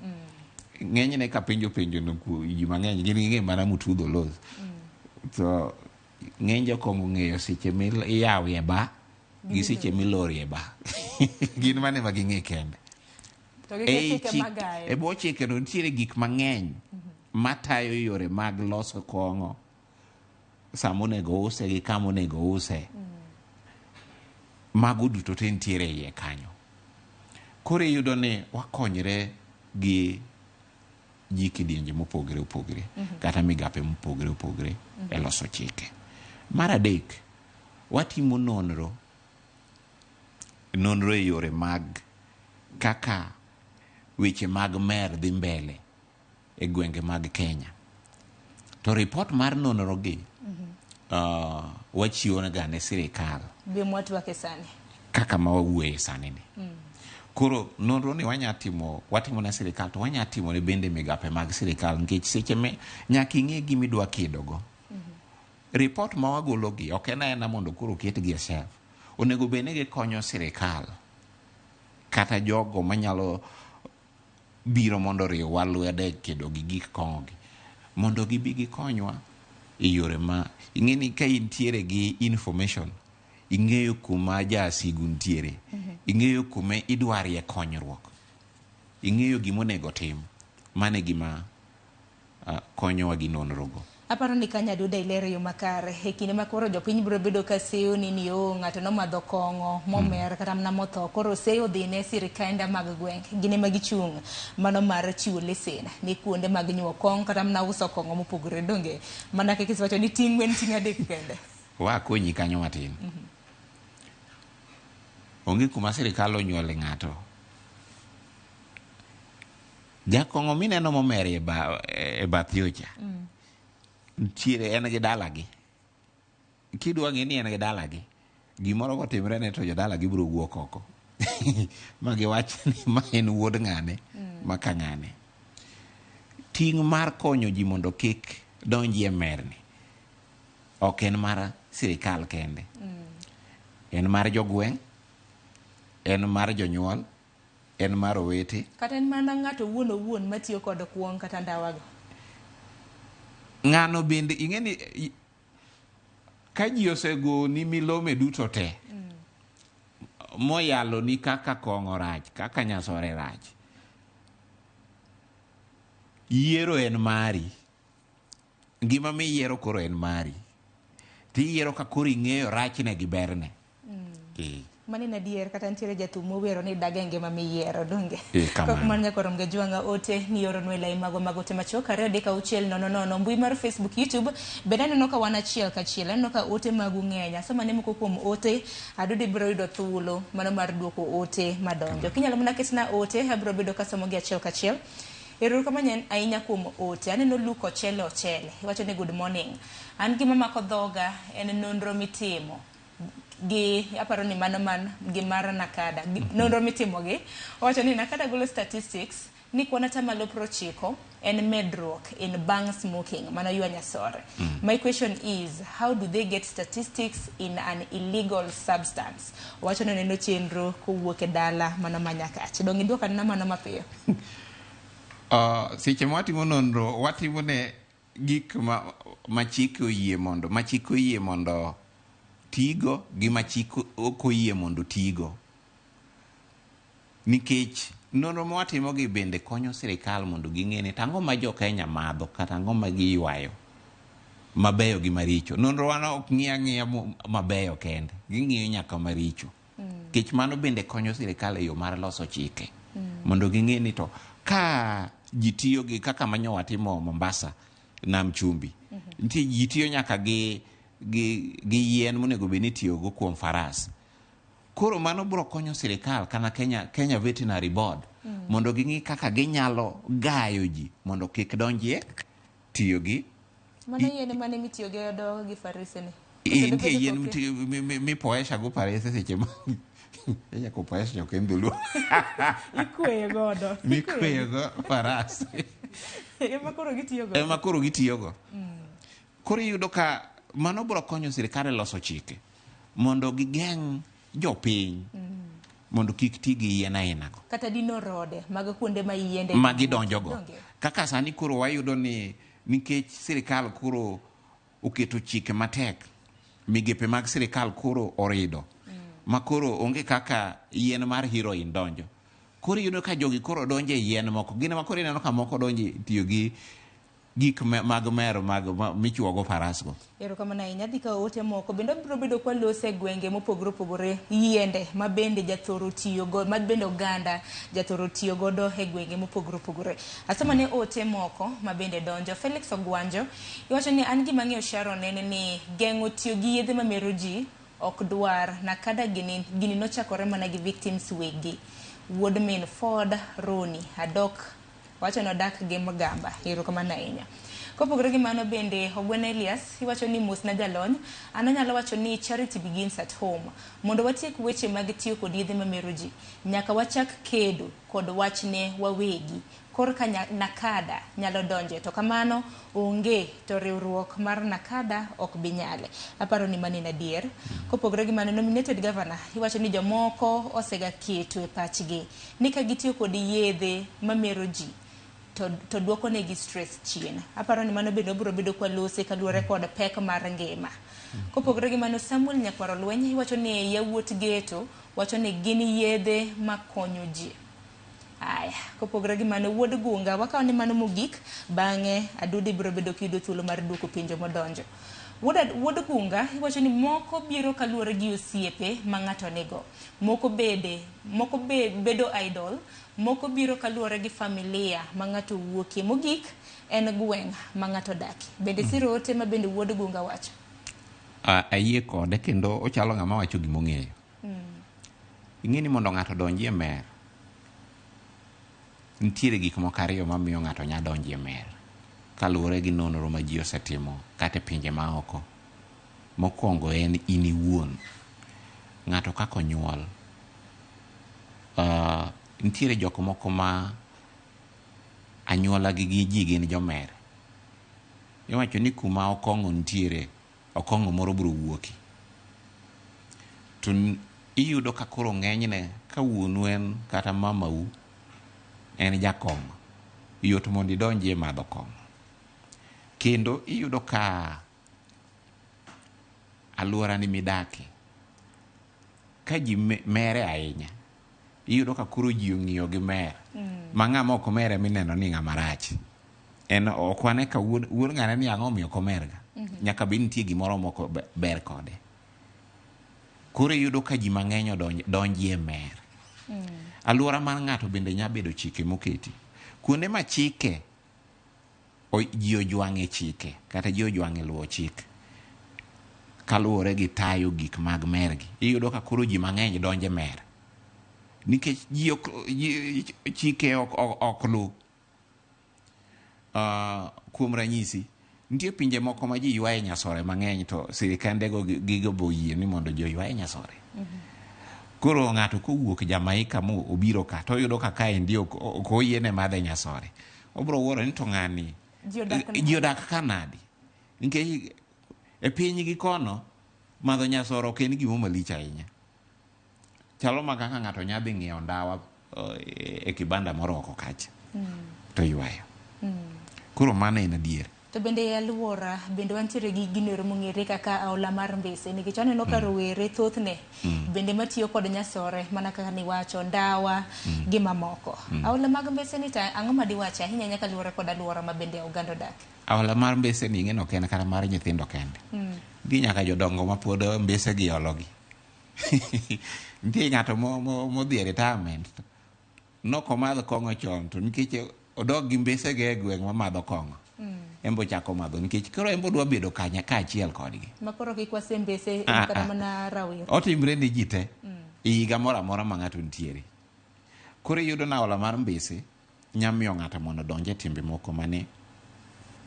Ng'enyne ka penjo no ji mang'eny gin ng'e mana mutudho los. So ng'eny jokong'o ng'eyo seche miyawie ba gi seche milorie ba. Gin mane ma ging'e kende. To gi chike magayo. E bo chike no nitiere gik mang'eny matayo yore mag loso kong'o. Samonego use gi kamonego use. Mago duto te nitiere iye kanyo. Koro iyudo ni wakonyre gi ji kidienje mopogre opogre kata migape mopogre opogre e loso chike. Mar adek, watimo nonro e yore mag kaka weche mag mer dhi mbele e gwenge mag Kenya. To report mar nonro gi wachiwo ne sirikal. Bi mwatwake sani. Kaka ma wawuoye sani ni. Koro nonro ni watimo na sirikal, to wanyatimo ne bende migape mag sirikal nikech seche me nyaka ing'e gima idwa kedogo. Report ma wagolo gi ok en mondo koro ketgi e shelf. Onego bed ni gikonyo sirikal kata jogo manyalo biro mondo riwwa lwedo kedo gi gik kong'o gi mondo gibi gikonywa e yore ma ing'e ni ka intiere gi information, ing'eyo kuma jasigu ntiere, ing'eyo kuma idwarie konyruok, ing'eyo gima onego tim. Mane gima konyowa gi nonrogo. Aparo ni kanya duda ilero yo makare e kinde ma koro jopiny biro bedo ka seyo ni ng'ato nomadho kong'o momer kata mana motho, koro seyo dhi ne sirikande mag gwenge gine ma gichung' mano mar chiwo lesen ni kuonde mag nyuo kong'o kata mana uso kong'o mopogore. Donge mana kaka isiwacho ni ting' gwen ting' adek kende. Wakonyi kanyo matin. Onge kuma sirikal onyuole ng'ato. Jakong'o mineno momer e bath yocha. Ntiere en gi dalagi. Kidwa ng'e ni en gi dalagi, gimoro kotimre ne to jodalagi biro wuok oko. ma giwach ni ma en wuod ng'ane ma ka ng'ane. Ting' mar konyo ji mondo kik donji e merni ok en mar sirikal kende, en mar jogweng', en mar jonyuol, en mar owete, kata en mana ng'ato owuon matiyo kod kuong kata ndawago. Ng'ano bende ing'eni ka ji osego ni milome duto te moyalo ni kaka kong'o rach, kaka nyasore rach, yiero en mari. Ngima miyiero koro en mari. Tiyiero ka koro ing'eyo rachne gi berne. Mani na dier kata ntiere jathum mowero ni daga ngima miyiero donge. Kamano. Kok man nyakorom ga jwanga ote ni oro nwe lai mago ote macho kare deka uchiel nono mbui mar Facebook, YouTube bende aneno ka wan achiel kachiel, aneno ka ote magu ng'eny. Asema ne moko kuom ote adudi biro yudo thuolo mano mar duoko ote madonjo. Kinyalo mana ketna ote abiro bedo kasomo gi achiel kachiel. Ero kama nyen ahinya kuom ote. Aneno Luke Ochele. Iwacho ni good morning. An gima mako dhoga en nonro mitimo gi aparo ni mano man gi mar Nakada. Nonro mitimo gi wacho ni Nakada golo statistics ni kwana tamalo 90 en medruok in bang smoking, mano yua nyasore. My question is, how do they get statistics in an illegal substance? Wacho ni neno chenro kowuok e dala mano manyakache. Dongi nduoka na mano mapiyo. Seche mwatimo nonro watimo ne gik ma chik oyie mondo tigo gi ma chik ok oyie mondo tigo. Nikech nonro mwatimo gi bende konyo sirikal mondo ging'e ni tang'o ma jo Kenya madho kata ang'o ma giywayo mabeyo gi maricho. Nonro wan ok ng'iya mabeyo kende, ging'iyo nyaka maricho. Nikech mano bende konyo sirikal e yo mar loso chike mondo ging'e ni to ka ji tiyo gi kaka manyowa timo Mombasa, Nam Chumbi, nitie ji tiyo nyaka gi yien monego bed ni tiyogo kuom faras. Koro mano biro konyo sirikal kana Kenya Veterinary Board mondo ging'i kaka ginyalo gayo ji mondo kik donjie tiyo gi mano yien mane mitiyo gi farese ni. Nitie yien mipoesha go farese seche ma ella ko paes yo kendo lu ikweyo godo faras ema koro gitiyogo. Koro iyudo ka mano biro konyo sirikal loso chike mondo gigeng' jopiny mondo kik ti gi yien aina go kata dino rode mag kuonde ma yiende ma gidonjogo. Kaka sani koro wayudo ni nikech sirikal koro oketo chike matek, migepe mag sirikal koro orido ma koro onge kaka yien mar heroin donjo. Koro iyudo ka jogi koro donjo e yien moko, gine ma koro ineno ka moko donjo tiyo gi gik mag mero michuogo faras go. Ero kama na inya dika ote moko bende biro bedo kwa lose gwenge mopogore opogore yiende ma bende jathoro tiyo go, ma bende oganda jathoro tiyo godo e gwenge mopogore opogore. Asema ne ote moko ma bende donjo. Felix Ogwanjo iwacho ni an gima ng'eyo Sharon en ni geng'o tiyo gi yedhe ma mero ji ok dwar Nakada gini nochakore mana gi victims wegi. Wuod min Ford Roni Adok wacho no dak gi Mgamba. Ero kama na inya. Kopogore gi mano bende Ogwen Elias iwacho ni mos na jalony ananyalo wacho ni charity begins at home. Mondo watiek weche mag tiyo kod yedhe ma mero ji nyaka wachak kedo kod wachne wawegi korka Nakada nyalo donje, to kamano onge to riwruok mar Nakada ok binyale. Aparo ni mani na dier. Kopogore gi mano nominated governor iwacho ni jomoko osega keto e pachgi ni ka gitiyo kod yedhe ma mero ji to duoko negi stress chien. Aparo ni mano bende biro bedo kwa lose kaluwore kod pek mar ngima. Kopogore gi mano Samuel Nyakwaro Lweny iwacho ni yawuot geto wacho ni gin yedhe makonyo ji. Aya, kopogore gi mano wuod gunga wakaw ni mano mogik bang'e adudi biro bedo kido thuolo mar duoko penjo modonjo. Wuod gunga iwacho ni moko biro kaluwore gi osiepe ma ng'ato nigo, moko bedo idol, moko biro kaluwore gi familia ma ng'ato wuokie, mogik en gweng' ma ng'ato daki. Bende siro ote ma bende wuod gunga wacho. Ayie kode kendo ochalo ng'ama wacho gimong'eyo. Ing'eni mondo ng'ato donji e mer nitiere gik moko ariyo mamiyo ng'ato nya donji e mer kaluwore gi nonro ma ji osetimo kata pinje ma oko. Mokwongo en in iwuon ng'ato kako nyuol. nitiere joko moko ma anyuola gi ji gin jomer. Iwacho ni kuma okong'o nitiere, okong'o moro biro wuoki. To iyudo ka koro ng'enyne ka wuonu en kata mamau en jakong'o, yot mondo idonji e madho kong'o. Kendo iyudo ka alwora ni midake, ka ji mere ahinya, iyudo ka koro ji ong'iyo gi mer. Ma ng'ama ok mere mineno ni ng'ama rach. En ok wane ka wuon ng'ane ni ang'o miyo ok omerga. Nyaka be nitie gimoro moko ber kode. Koro iyudo ka ji mang'eny donji e mer. Alwora mar ng'ato bende nya bedo chike moketi. Kuonde ma chike ji ojwang'e chike kata ji ojwang'e luwo chik kaluwore gi tayo gik mag mergi, iyudo ka koro ji mang'eny donje mer nikech chike ok lu. Kuom ranyisi, nitie pinje moko ma ji ywaye nyasore mang'eny to sirikandego gigo boyie ni mondo ji ywaye nyasore. Koro ng'ato kowuok Jamaika mo obiro ka to oyudo ka kaendi ok oyiene madhe nyasore, obiro wuoro ni to ng'ani ji odak kanadi, nikech e piny gi kono madho nyasore ok en gimo malich ahinya. Chalo ma kaka ng'ato nya dhi ng'iewo ndawa e kibanda moro oko kacha to ywayo. Koro mano en adier. To bende e alwora bende wantiere gi ginero mong'ere kaka aola mar Mbese, nikech aneno ka rowere thothne bende matiyo kod nyasore mana kaka niwacho ndawa gi mamoko. Aola mag Mbese ni ta ang'o ma diwachi ahinya nyaka luwore kod alwora ma bende oganda odak? Aola mar Mbese ni ing'eno ok en kata mar nyithindo kende. Nitie nyaka jodongo ma pod Mbese gi ologi. Nitie ng'ato modhi e retirement nok omadho kong'o chon to nikech odog gi Mbese ge e gweng' ma madho kong'o. Embo chako madho nikech koro embo dwa bedo kanya ka achiel kodgi. Makoro kik wase Mbese kata mana rawiro. Otimre ni ji te higa moro amora ma ng'ato nitiere. Koro iyudo na aola mar Mbese nyamiyo ng'ato mondo donje timbe moko mane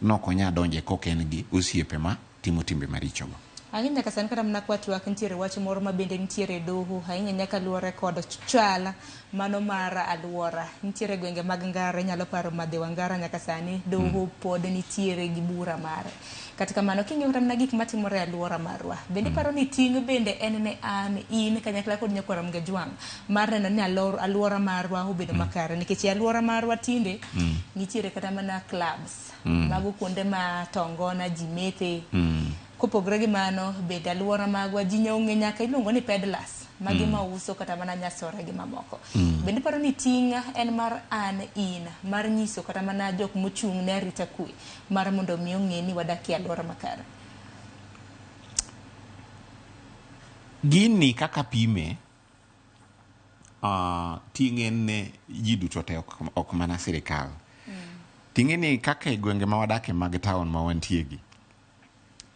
nok onya donje koken gi osiepe ma timo timbe marichogo. Ahinya nyaka sani kata mana kwatwak nitiere wach moro ma bende nitiere doho ahinya nyaka luwore kod chala mano mar alwora. Nitiere gwenge mag Ngara, nyalo paro Madhewa Ngara nyaka sani doho pod nitiere gi bura mare. Kata kamano king'iyo kata mana gik matimore e alwora marwa, bende paro ni ting' bende en ne an in kanyakla kod Nyakwara Mgajwang' mar neno ni alwora marwa obedo makare, nikech e alwora marwa tinde nitiere kata mana clubs mago kuonde ma tongona ji methe. Kopogre gi mano bende alwora magwa ji ong'e nyaka iluongo ni peddlers magi mauso kata mana nyasore gi mamoko. Bende paro ni ting' en mar an in mar nyiso kata mana jok mochung' ne arita kwe mar mondo mi ong'e ni wadak e alwora makare. Gini kaka pime ting'e ne ji duto te ok mana sirikal. Ting'e ni kaka e gwenge ma wadake mag taon ma wantie gi,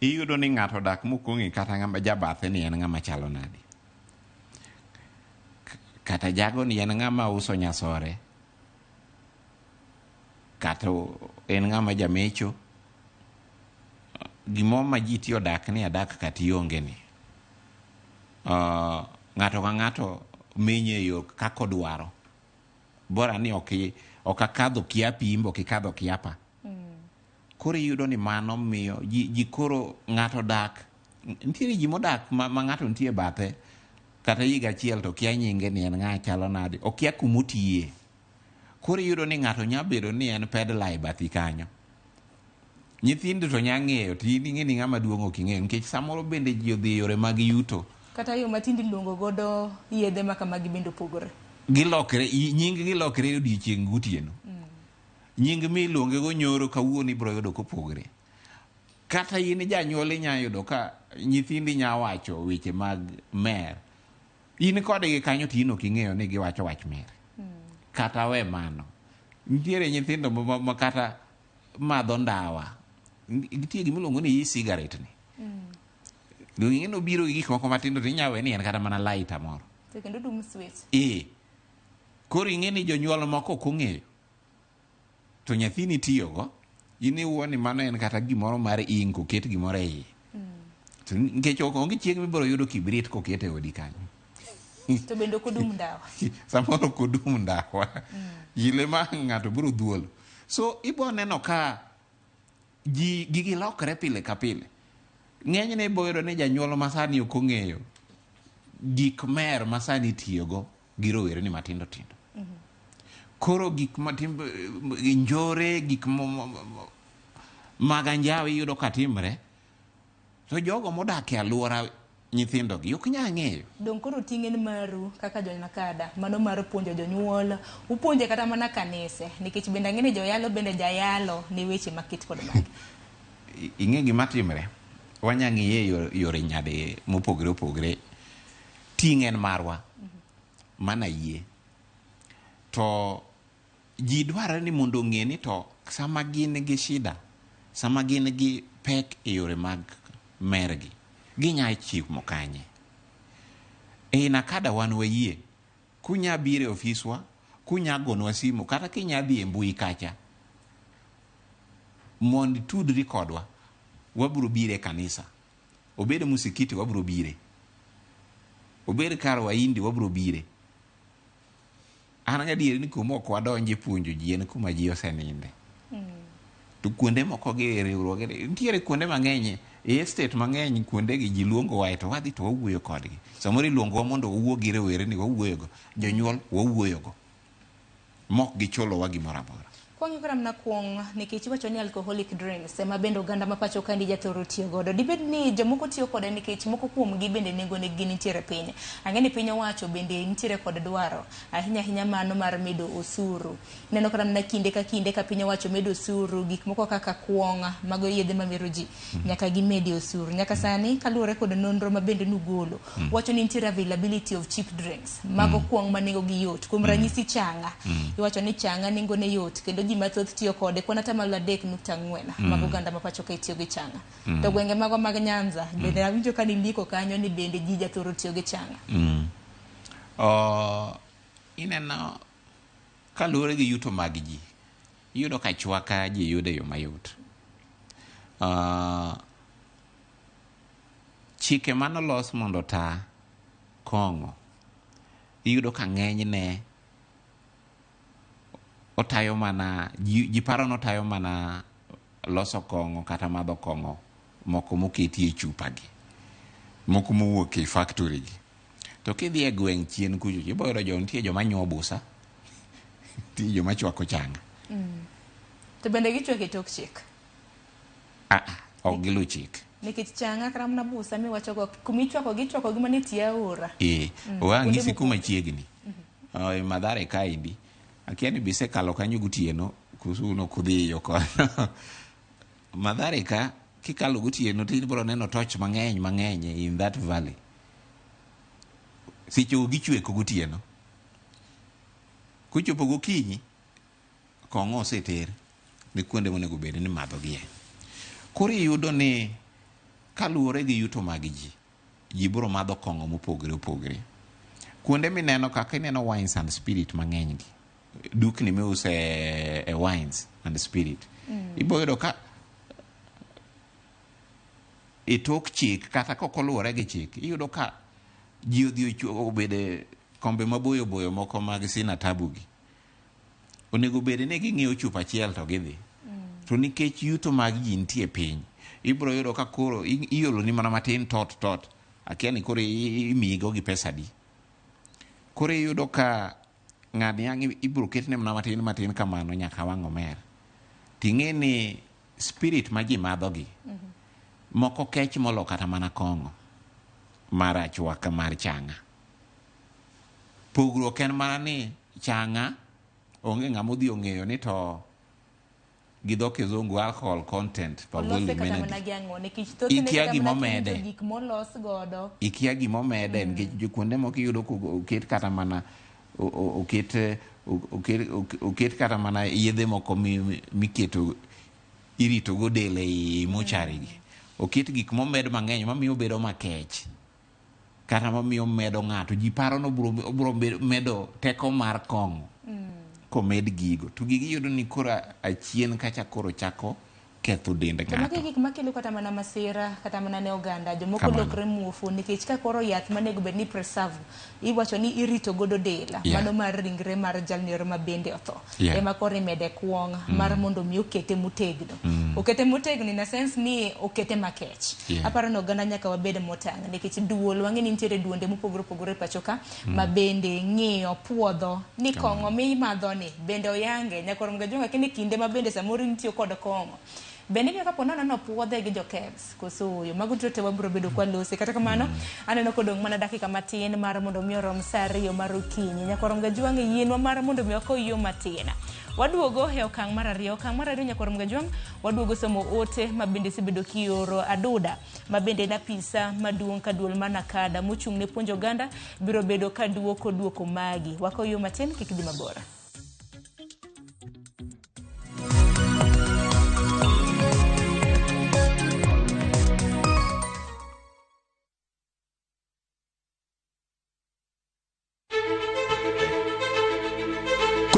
iyudo ni ng'ato dak mokong'e kata ng'ama jabathe ni en ng'ama chalo nadi. Kata jago ni en ng'ama uso nyasore, kata en ng'ama jamecho. Gimo ma ji tiyo dak ni adak kata ionge ni. Ng'ato ka ng'ato menye yo kako dwaro. Bora ni ok akadho kia pimbo, ok ikadho kiapa. Koro iyudo ni mano miyo ji koro ng'ato dak. Nitiere ji modak ma ng'ato nitie bathe kata higa achiel to kia nyinge ni en ng'a chalo nadi, okia kumutiye. Koro iyudo ni ng'ato nya bedo ni en peddler e bathi kanyo. Nyithindo to nya ng'eyo to in ing'e ni ng'ama duong' ok ing'eyo nikech samoro bende ji odhi yore mag yuto. Kata yo matindi luongo godo yedhe ma kamagi bende opogore. Gilokre, nying gilokre odiechieng' gotieno. Nying miluonge go nyoro kawuono ibiro yudo kopogre. Kata in janyuol inya yudo ka nyithindi nya wacho weche mag mer. In kodgi kanyo to in ok ing'eyo ni giwacho wach mer. Kata we mano. Nitiere nyithindo ma kata madho ndawa. Nitie gimiluongo ni e-cigarette ni. Ing'eno biro gi gik moko matindo to inyawe ni en kata mana lighter moro. To kendo dum switch. Koro ing'e ni jonyuol moko ok ong'eyo. To nyathini tiyogo, in iwuo ni mano en kata gimoro mar ingo, ket gimoro e iye. Nikech onge chieng' mibiro yudo kibrit koket e odi kanyo. to bende ok odum ndawa. Samoro ok odum ndawa. Yile ma ng'ato biro dhuolo. So ibo neno ka gigi lokre pile ka pile. Ng'enyne ibo yudo ni janyuol masani ok ong'eyo gik mer masani tiyogo gi rowere ni matindo tindo. Koro gik matimbe njore, gik mag anjawi yudo ka timre, to jogo modak e alwora nyithindogi ok nyal ng'eyo. Dong koro ting'en maru kaka jonakada, mano mar puonjo jonyuol, upuonje kata mana kanise, nikech bende ang'e ni joyalo bende jayalo ni weche makit kod magi. Ing'e gima timre, wanya ng'iye yore nyade mopogre opogre. Ting'en marwa, mana yie. To ji dware ni mondo ng'e ni to sama gin gi shida, sama gin gi pek e yore mag mergi, ginya chik mokanye. Nakada wan wayie, kunya bire ofiswa, kunya gonwa simu, kata kinya dhi e mbui kacha, mondi tudri kodwa, waburo bire kanisa. Obede musikiti waburo bire. Obede kar waindi waburo bire. An adieri ni kuma ok wadonje puonjo ji en kuma ji oseninde. To kuonde moko gi riwruoge nitiere kuonde mang'eny e state mang'eny, kuonde gi ji luongo wae to wadhi to wawuoyo kodgi. Samoro iluongowa mondo wawuo gi rowere ni wawuoyogo, jonyuol wawuoyogo, mok gicholowa gimoro amora. Kwang'yo kara mna kuong nikech iwacho ni alcoholic drinks ema bende oganda ma pacho kandi jathoro tiyo godo. Dibed ni jomoko tiyo kode nikech moko kuomgi bende nengone gi nitiere piny. Ang'e ni piny owacho bende nitiere kod dwaro ahinya ahinya mano mar medo osuru. Neno kara mna kinde ka piny owacho medo osuru, gik moko kaka kuong, mago yedhe mamero ji, nyaka gimedi osuru. Nyaka sani kaluwore kod nonro ma bende nugolo, wacho ni nitiere availability of cheap drinks, mago kuong ma nengogi yot. Kuom ranyisi changa, iwacho ni changa nengone yot, kendo ji mathoth tiyo kode kwana tamalo 3.4 mag oganda ma pacho ka itiyo gi changa. To gwenge mago mag Nyanza bende awinjo ka nindiko kanyo ni bende ji jathoro tiyo gi changa. Ineno kaluwore gi yuto mag ji, iyudo ka chwaka ji yudo yo mayot. Chike manolos mondo ta kong'o, iyudo ka ng'enyne otayo mana, ji paro notayo mana loso kong'o kata madho kong'o moko moketi e chupa gi, moko mowuok e factory gi. To kidhi e gweng' chien kucho, iboyudo nitie joma nyuo busa, nitie joma chwako changa. To bende gichwako e tok chik? Ok gilu chik. Nikech changa kara mna busa miwacho go kumichwako gichwako gi mane tie aora. Wang'isi kuma chiegni. Madhare kaindi. Akia ni bise kalo kanyo gotieno, kusuno kudhi yo kono. Madhare ka kikalo gotieno to ibiro neno toch mang'eny in that valley. Sicho gichweko gotieno. Kuchopo gokinyi, kong'o oseter ni kuonde monego bed ni madho gie. Koro iyudo ni kaluwore gi yuto mag ji biro madho kong'o mopogre opogre. Kuonde mineno kaka ineno wines and spirit mang'eny gi. Dukni miuse e wines and spirit. Iboyudo ka itok chik kata kokoluwore gi chik, iyudo ka ji odhi obede kombe maboyo boyo moko mag sina tabu gi. Onego bede ni ging'iewo chupa achiel to gidhi. To nikech yuto mag ji nitie piny, ibiro yudo ka koro iolo ni mana matin tot. Akia ni koro imiyigo gi pesa di. Koro iyudo ka ng'ani yang' ibiro ketne mana matin kamano nyaka wang' omer. Ting'e ni spirit ma ji madho gi, moko kech molo kata mana kong'o mar achwaka mar changa. Pogruok en mana ni changa onge ng'ama odhi ong'eyo ni to gi dho kizungu alcohol content ikia gimomede nikech kuonde moko iyudo oket kata mana oket kata mana yedhe moko miketo irito go del e mochari gi. Oket gik momed mang'eny mamiyo bedo makech kata mamiyo medo ng'ato, ji paro no bro medo teko mar kong'o komed gigo. To gigi yudo ni koro achien kacha koro chako ketho dend ng'ato. ng'ato. Gik makelo kata mana masira kata mana ne oganda jomoko lokre muofu nikech ka koro yath manego bed ni preserve iwacho ni irito godo del mano mar ringre mar jalniero ma bende otho ema koro imede kuong mar mondo mi okete motegno. Okete motegno in a sense ni okete makech. Aparo no oganda nyaka wabed motang' nikech duol wang'e ni nitiere duonde mopogore opogore pacho ka ma bende ng'iyo puodho ni kong'o mimadho ni bende oyange nyakoro jonga kini kinde ma bende samoro nitiyo kod kong'o bende miyo kapo nono puodhe gi jo KEBS koso yo mago te wabiro bedo kwa lose kata kamano aneno kodong mana dakika matin mar mondo mi orom saa 2 mar okinyi nyakoro mgajwang' yienwa mar mondo mi okoyo matin waduogo e okang' mar 2 nyakoro mgajwang' waduogo somo ote ma bende sebedo kioro aduda ma bende na pisa maduong' ka duol mana kada mochung' ne puonjo ganda biro bedo ka duoko magi wakoyo matin kikidhi mabora.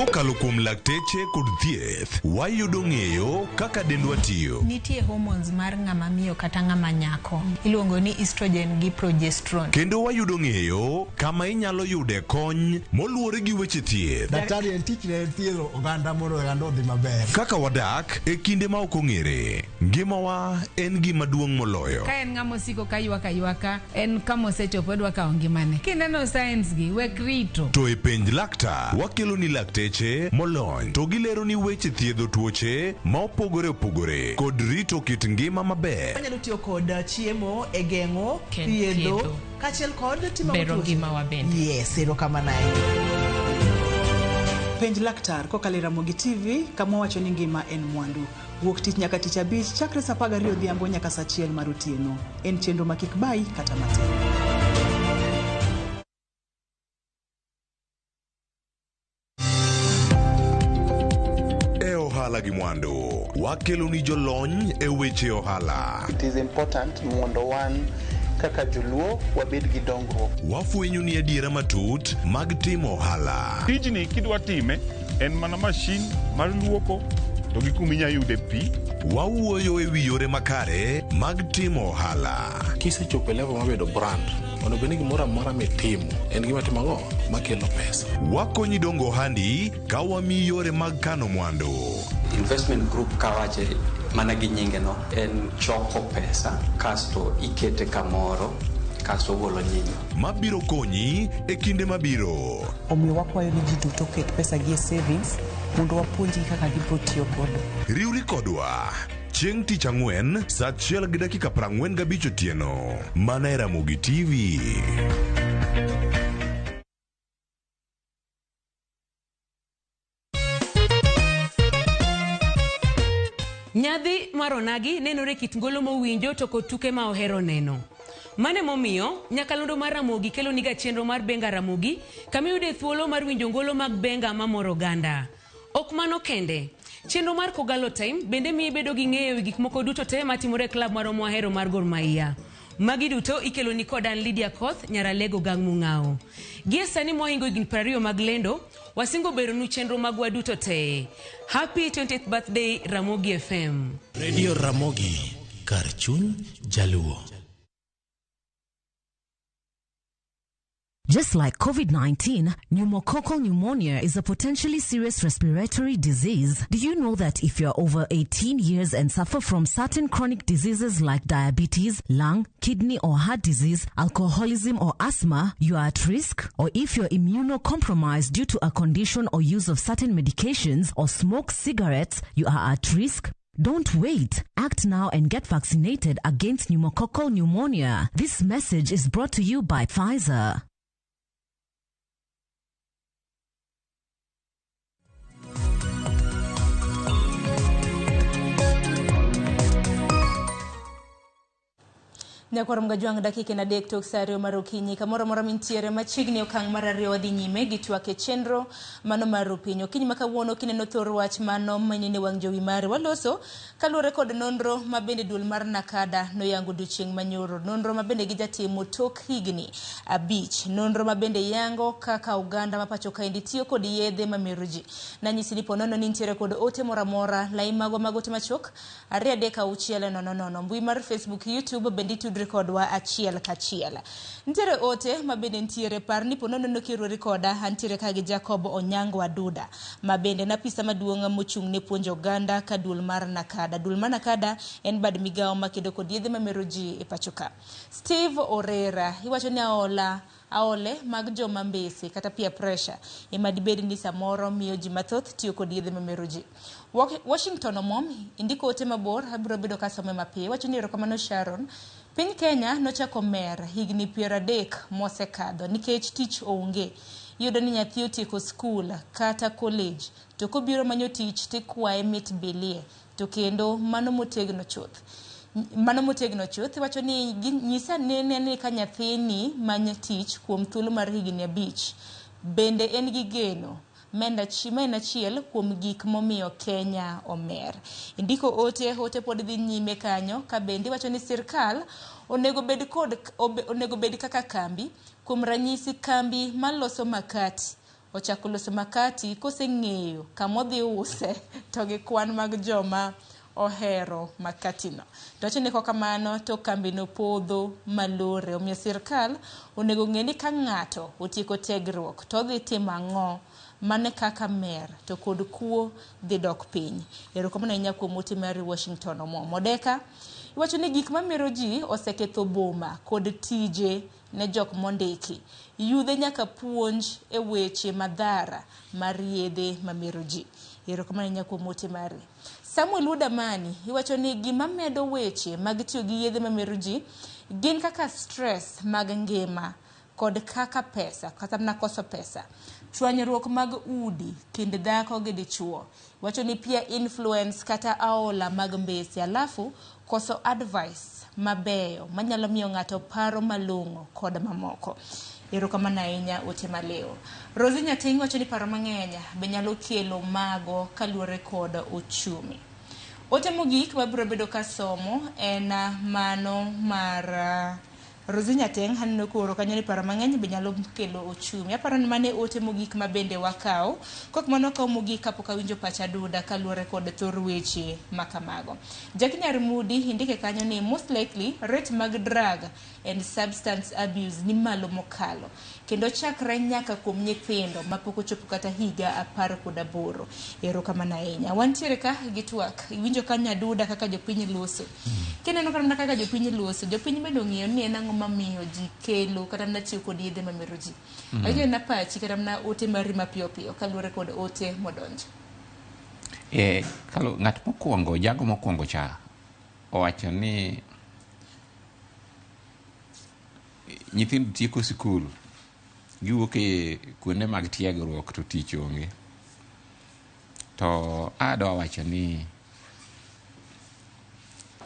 Kokalo kuom lakteche kod thieth, wayudo ng'eyo kaka dendwa tiyo. Nitie hormones mar ng'ama miyo kata ng'ama nyako. Iluongo ni estrogen gi progesterone. Kendo wayudo ng'eyo kama inyalo yude kony moluwore gi weche thieth. Daktari en tich ne thiedho oganda mondo oganda odhi maber. Kaka wadak e kinde ma ok ong'ere. Ngimawa en gima duong' moloyo. Ka en ng'ama osiko ka ywaka en kama osechopo dwa kawo ngimane. Kineno science gi wek rito. To e penj laktar wakelo ni lakteche molony to gilero ni weche thiedho tuoche ma opogore opogore kod rito kit ngima maber. Anyalo tiyo kod chiemo e geng'o thiedho kaachiel kod timo bero ngima wa bende. Yes, erokamano. Penj laktar kokalo e Ramogi TV kama wacho ni ngima en mwandu. Wuok tich nyaka tich abich chakre saa 12 odhiambo nyaka saa 1 mar otieno. En chenro ma kik bai kata matin. Ohala gi mwandu wakelo ni jolony e weche ohala. It is important mondo wan kaka joluo wabed gi dongruok. Wafwenyo ni adiera matut mag timo ohala. Tijni kidwa time en mana mashin mar luoko to gi kuma inyalo yude pi. Wawuoyo e wi yore makare mag timo ohala. Kisechopo level mabedo brand ono beni gimoro amora mitimo en gima timo go makelo pesa. Wakonyi dongo ohandi ka wamiyi yore mag kano mwandu. Investment group kawache mana gi nyinge no en choko pesa kasto ikete kamoro kasto golo nyinyo mabiro konyi e kinde mabiro. Omiyo wakwayo ni ji duto ket pesa gi e savings mondo wapuonji kaka gibiro tiyo godo. Riwri kodwa chieng' tich ang'wen saa 1:45 otieno mana e Ramogi TV. Nyadhi maronagi nenore kit ngolo mowinjo to kod tuke ma ohero neno. Mane momiyo nyakalondo mar Ramogi kelo niga chenro mar Benga Ramogi kama yude thuolo mar winjo ngolo mag benga mamoro oganda. Ok mano kende, chenro mar Kogalo Time bende miye bedo gi ng'eyo wi gik moko duto te matimore klab maro mohero mar Gor Mahia. Magi duto ikelo ni kodan Lydia Koth Nyaralego Gang Mung'ao. Gie sani mohingo higni 20 mag lendo, wasingo bero nu chenro magwa duto te. Happy 20th birthday Ramogi FM. Radio Ramogi, kar chuny jaluo. Just like COVID-19, pneumococcal pneumonia is a potentially serious respiratory disease. Do you know that if you're over 18 years and suffer from certain chronic diseases like diabetes, lung, kidney or heart disease, alcoholism or asthma, you are at risk? Or if you're immunocompromised due to a condition or use of certain medications or smoke cigarettes, you are at risk? Don't wait. Act now and get vaccinated against pneumococcal pneumonia. This message is brought to you by Pfizer. Nyakwarom gajwang dakika na dek tok sario marokinyi kamoro moro mintiere machiegni okang' mar ariyo dhi nyime gi twake chenro mano mar pinyo kinyi makawuono kineno thor wach mano manyine wang' jowi mare waloso kaluwore kod nonro mabende duol mar Nakada noyango odiochieng' manyoro nonro mabende gijatimo tok higni 5 nonro mabende yango kaka Uganda mapacho kaendi tiyo kod yedhe mamero ji nanyisi ni ponono ni nitiere kod ote moro amora lai mago magote machok 2-6-00 mbui mar Facebook YouTube bende kodwa achiel kachiel ntiere ote mabende ntiere par ni ponono nokirori koda antiere kagi Jacob Onyango Aduda mabende napisa maduong' mochung' ne puonjo Uganda ka duol mar Nakada duol mar Nakada en bad migao makedo kod yedhe mamero ji e pachoka Steve Orera iwacho ni aole mag joma mbese kata peer pressure ema dibedi ni samoro miyo ji mathoth tiyo kod yedhe mamero ji Washington omom indiko ote mabor abiro bedo kasome mapiyo wacho ni erokamano Sharon Piny Kenya nochako mer higni 30 mosekadho nikech tich onge yudo ni nyathi otieko skul kata college to kobiro manyo tich tikwaye mit bilie to kendo mano motegno chuth wacho ni nyisa ni ka nyathini manyo tich kuom thuolo mar higni 5 bende en gi geno menda achiel kuom gik momiyo Kenya omer indiko ote pod dhi nyime kanyo ka bende wacho ni sirkal onego bed kaka kambi kuom ranyisi kambi maloso makati ochako loso makati koseng'eyo kamodhi use to gi kwan mag joma ohero makatino to wacho ni kamano to kambi no podho malore omiyo sirkal onego ng'e ni ka ng'ato otieko tegruok to dhi timo ang'o mane kaka mer to kod kuo dhi dok piny erokamano ahinya kuom ote mar Washington Modeka iwacho ni gik mamero ji oseketho boma kod tije ne jok mondiki yudhe nyaka puonj e weche madhara mar yedhe mamero ji erokamano ahinya kuom ote mari Samuel Udamani iwacho ni gima medo weche mag tiyo gi yedhe mamero ji gin kaka stress mag ngima kod kaka pesa kata nakoso pesa chwanyruok mag udi kind dhako gi dichuo wacho ni pia influence kata aola mag mbese alafu koso advice mabeyo manyalo miyo ng'ato paro malong'o kod mamoko erokamano ahinya ote maleo Rosie Nyating wacho ni paro mang'eny be nyalo kelo mago kaluwore kod ochumi ote mogik mabiro bedo kasomo en mano mar Rosie Nyating hanno koro kanyo ni paro mang'eny be nyalo kelo ochumi aparo ni mane ote mogik mabende wakao kok mano ka mogik kapok awinjo pacha Duda kaluwore kod thor weche makamago Jakinyar Mudi indike kanyo ni most likely rate mag drug and substance abuse ni malo mokalo kendo chakre nyaka kuom nyithindo mapok ochopo kata higa 18 erokamano ahinya wantiere ka gi twak iwinjo kanya Duda kaka jopiny loso kineno kaka jopiny loso jopiny bende ong'iyo ni en ang'o mamiyo ji kelo kata na tiyo kod yedhe mamero ji ahinya na pachi kata na ote mari mapiyo piyo kaluwore kod ote modonjo ng'at mokwongo jago mokwongo cha owacho ni nyithindo tieko sikul giwuok e kuonde mag tiegruok to tich onge to adwa wacho ni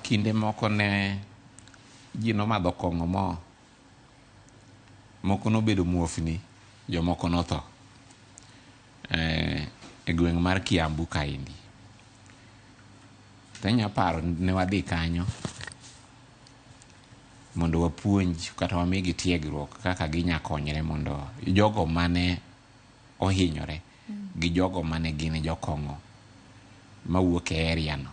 kinde moko ne ji nomadho kong'o moko nobedo muofni jomoko notho e gweng' mar Kiambu kaendi tanya paro ne wadhi kanyo mondo wapuonj kata wamigi tiegruok kaka ginya konyre mondo jogo mane ohinyore gi jogo mane gin jokong'o mawuok e area no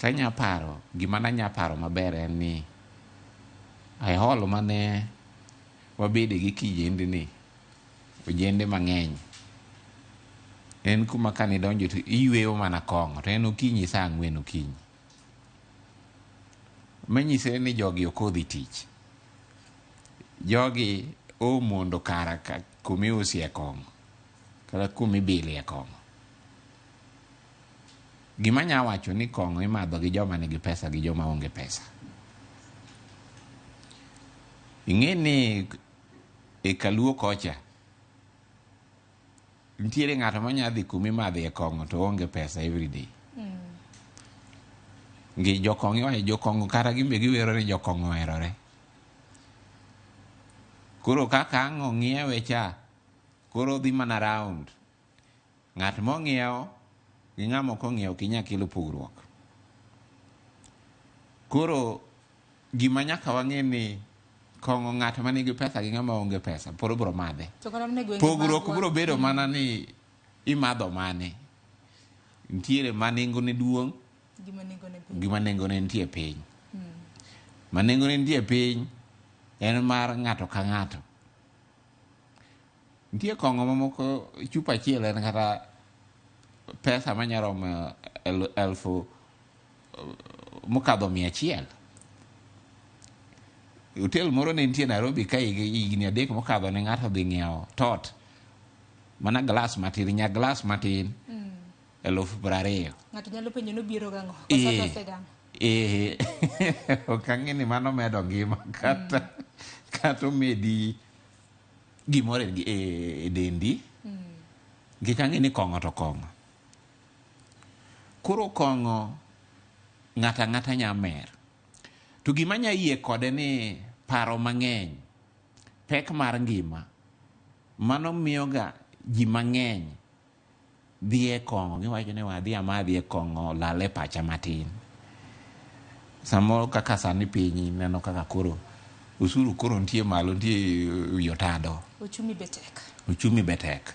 tanya paro gima nanya paro maber en ni ai holo mane wabede gi kijendni ojende mang'eny en kuma kani donjo to iyweyo mana kong'o to en okinyi saa 4 okinyi manyise ni jogi okodhi tich jogi mondo kara kumi usie kong'o kata kumi bilie kong'o gima nya wacho ni kong'o imadho gi joma nigi pesa gi joma onge pesa ing'e ni e Kaluo kocha ntiere ng'ato manyadhi kumi madhi e kong'o to onge pesa everyday ngi jokong yo jokong kara gimbe giwerore jokong oherore koro kaka ang' ong'iewe cha koro dhi mana round ng'at mong'iewo gi ng'ama ok ong'iewo kinya kelo pogruok. Koro gima nyaka wang'e ni kong'o ng'at manigi pesa gi ng'ama onge pesa poro bro madhe. Pogruok bro bedo mana ni imadho mane. Ntiere manengone duong' gima nengone nitie piny. Manengone nitie piny en mar ng'ato ka ng'ato. Nitie kong'o mamoko chupa achiel en kata pesa manyaromo 1,000 mokadho 100. Hotel moro ne nitie Nairobi ka higni 3 mokadho ne ng'ato dhi ng'iewo tot mana glass matin, nya glass matin 20,000. Ng'ato nyalo penjo no biro gang'o okang'e ni mano medo ngima kata medi gimoro e dendi gikang'e ni kong'o to kong'o. Koro kong'o ng'ata ng'ata nyamer to gima nya yie kode ni paro mang'eny pek mar ngima mano miyo ga ji mang'eny dhi e kong'o giwacho ni wadhi e kong'o lale pacha matin. Samo kaka sani piny neno kaka koro usuru koro nitie malo nitie yotado uchumi betek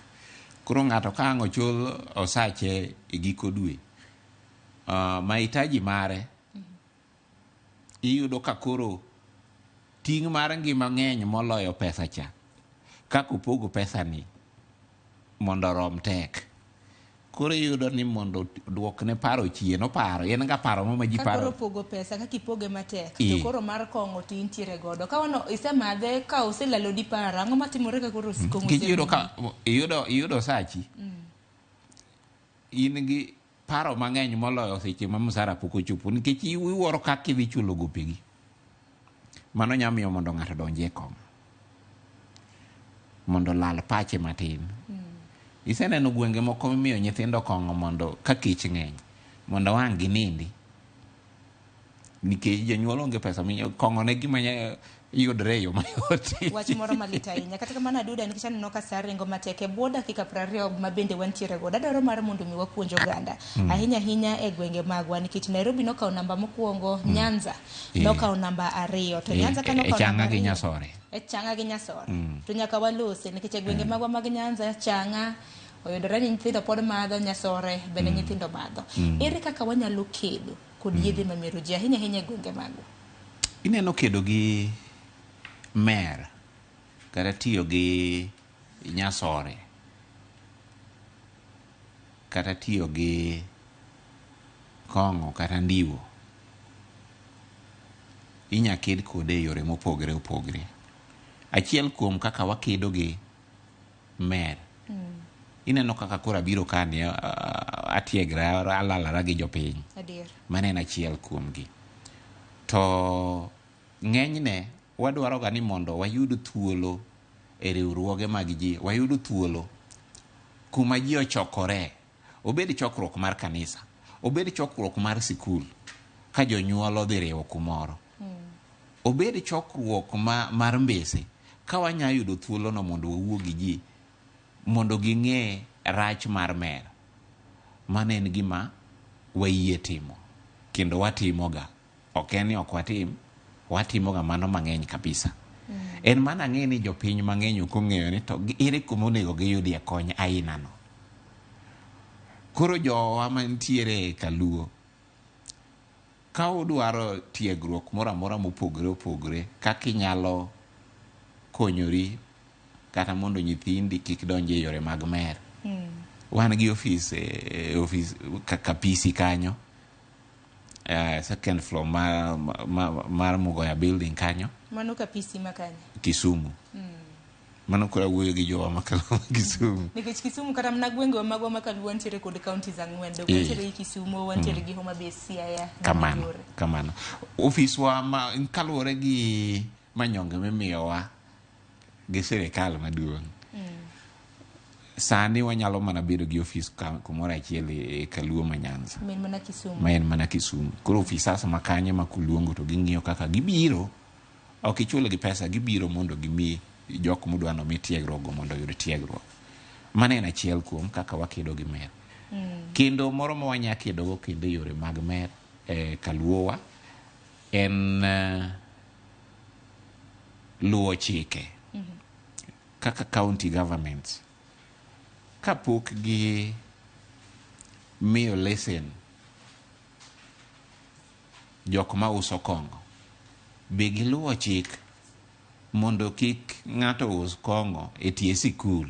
koro ng'ato ka ang' ochul osache e giko dwe mahitaji mare iyudo ka koro ting' mar ngima ng'eny moloyo pesa cha kaka upogo pesa ni mondo rom tek koro iyudo ni mondo duokne paro chien oparo en ga paro ma ji paro koro pogo pesa kaka ipoge matek to koro mar kong'o tin tiere godo ka wano isemadhe ka uselalo di paro ang'o matimore ka koro sikong'o iyudo ka iyudo sachi in gi paro mang'eny moloyo seche ma msara pok ochopo nikech iwuoro kaka idhi chulo gopegi. Mano nyamiyo mondo ng'ato donje e kong'o mondo lal pache matin. Iseneno gwenge moko mimiyo nyithindo kong'o mondo ka kich ng'eny mondo wang' ginindi nikech jonyuol onge pesa kong'o ne gima yudre yo mayot. Wach moro malit ahinya kata kamano aduda nikech aneno ka saa ringo matek e bwo dakika 20 ma bende wantiere godo adwaro mar mondo mi wapuonj oganda ahinya e gwenge magwa nikech Nairobi nokawo namba mokwongo, Nyanza nokawo namba 2 to Nyanza ka nokawo Chang'a gi Nyasore Chang'a gi Nyasore to nyaka walose nikech e gwenge magwa mag Nyanza Chang'a oyudore ni nyithindo pod madho, Nyasore bende nyithindo madho. Ere kaka wanyalo kedo kod yedhe mamero ji ahinya e gwenge magwa? Ineno kedo gi mer kata tiyo gi Nyasore kata tiyo gi kong'o kata ndiwo inya ked kode e yore mopogre opogre. Achiel kuom kaka wakedo gi mer ineno kaka koro abiro kani atiegra alalara gi jopiny mane en achiel kuom gi to ng'enyne wadwaro ga ni mondo wayud thuolo e riwruoge mag ji, wayud thuolo kuma ji ochokore, obed chokruok mar kanisa, obed chokruok mar sikul ka jonyuol odhi riwo kumoro, obed chokruok mar mbese ka wanya yudo thuolo no mondo wawuo gi ji mondo ging'e rach mar mer. Mano en gima wayie timo kendo watimo ga, ok en ni ok watim, watimo ga mano mang'eny kabisa. En mana ng'e ni jopiny mang'eny ok ong'eyo ni to ere kuma onego giyudie kony aina no. Koro jowa mantiere Kaluo ka udwaro tiegruok moro amora mopogore opogore kaka inyalo konyori kata mondo nyithindi kik donje e yore mag mer, wan gi ofis Kapisi kanyo, second floor mar Mugoya building kanyo. Mano Kapisi makanya Kisumu. Mano kura wuoyo gi jowa makaluo Kisumu. Nikech Kisumu kata mna gwenge magwa makaluo wantiere kod counties ang'wen, do wantiere gi Kisumu, wantiere gi Homa Bay, Siaya. Kamano. Ofis wa kaluwore gi manyonge mimiyowa gi sirikal maduong'. sani wanyalo mana bedo gi ofis kumoro achiel e Kaluo ma Nyanza maen mana Kisumu. Koro ofisas ma kanye ma kuluongo to ging'iyo kaka gibiro, ok ichulo gi pesa, gibiro mondo gimi jok modwa no mi tiegruok mondo oyud tiegruok. Mano en achiel kuom kaka wakedo gi mer. Kendo moro ma wanya kedo go kendo yore mag mer e Kaluowa en luwo chike. Kaka county governments kapok gi miyo lesen jok ma uso kongo, be giluwo chik mondo kik ng'ato us kongo e tie sikul,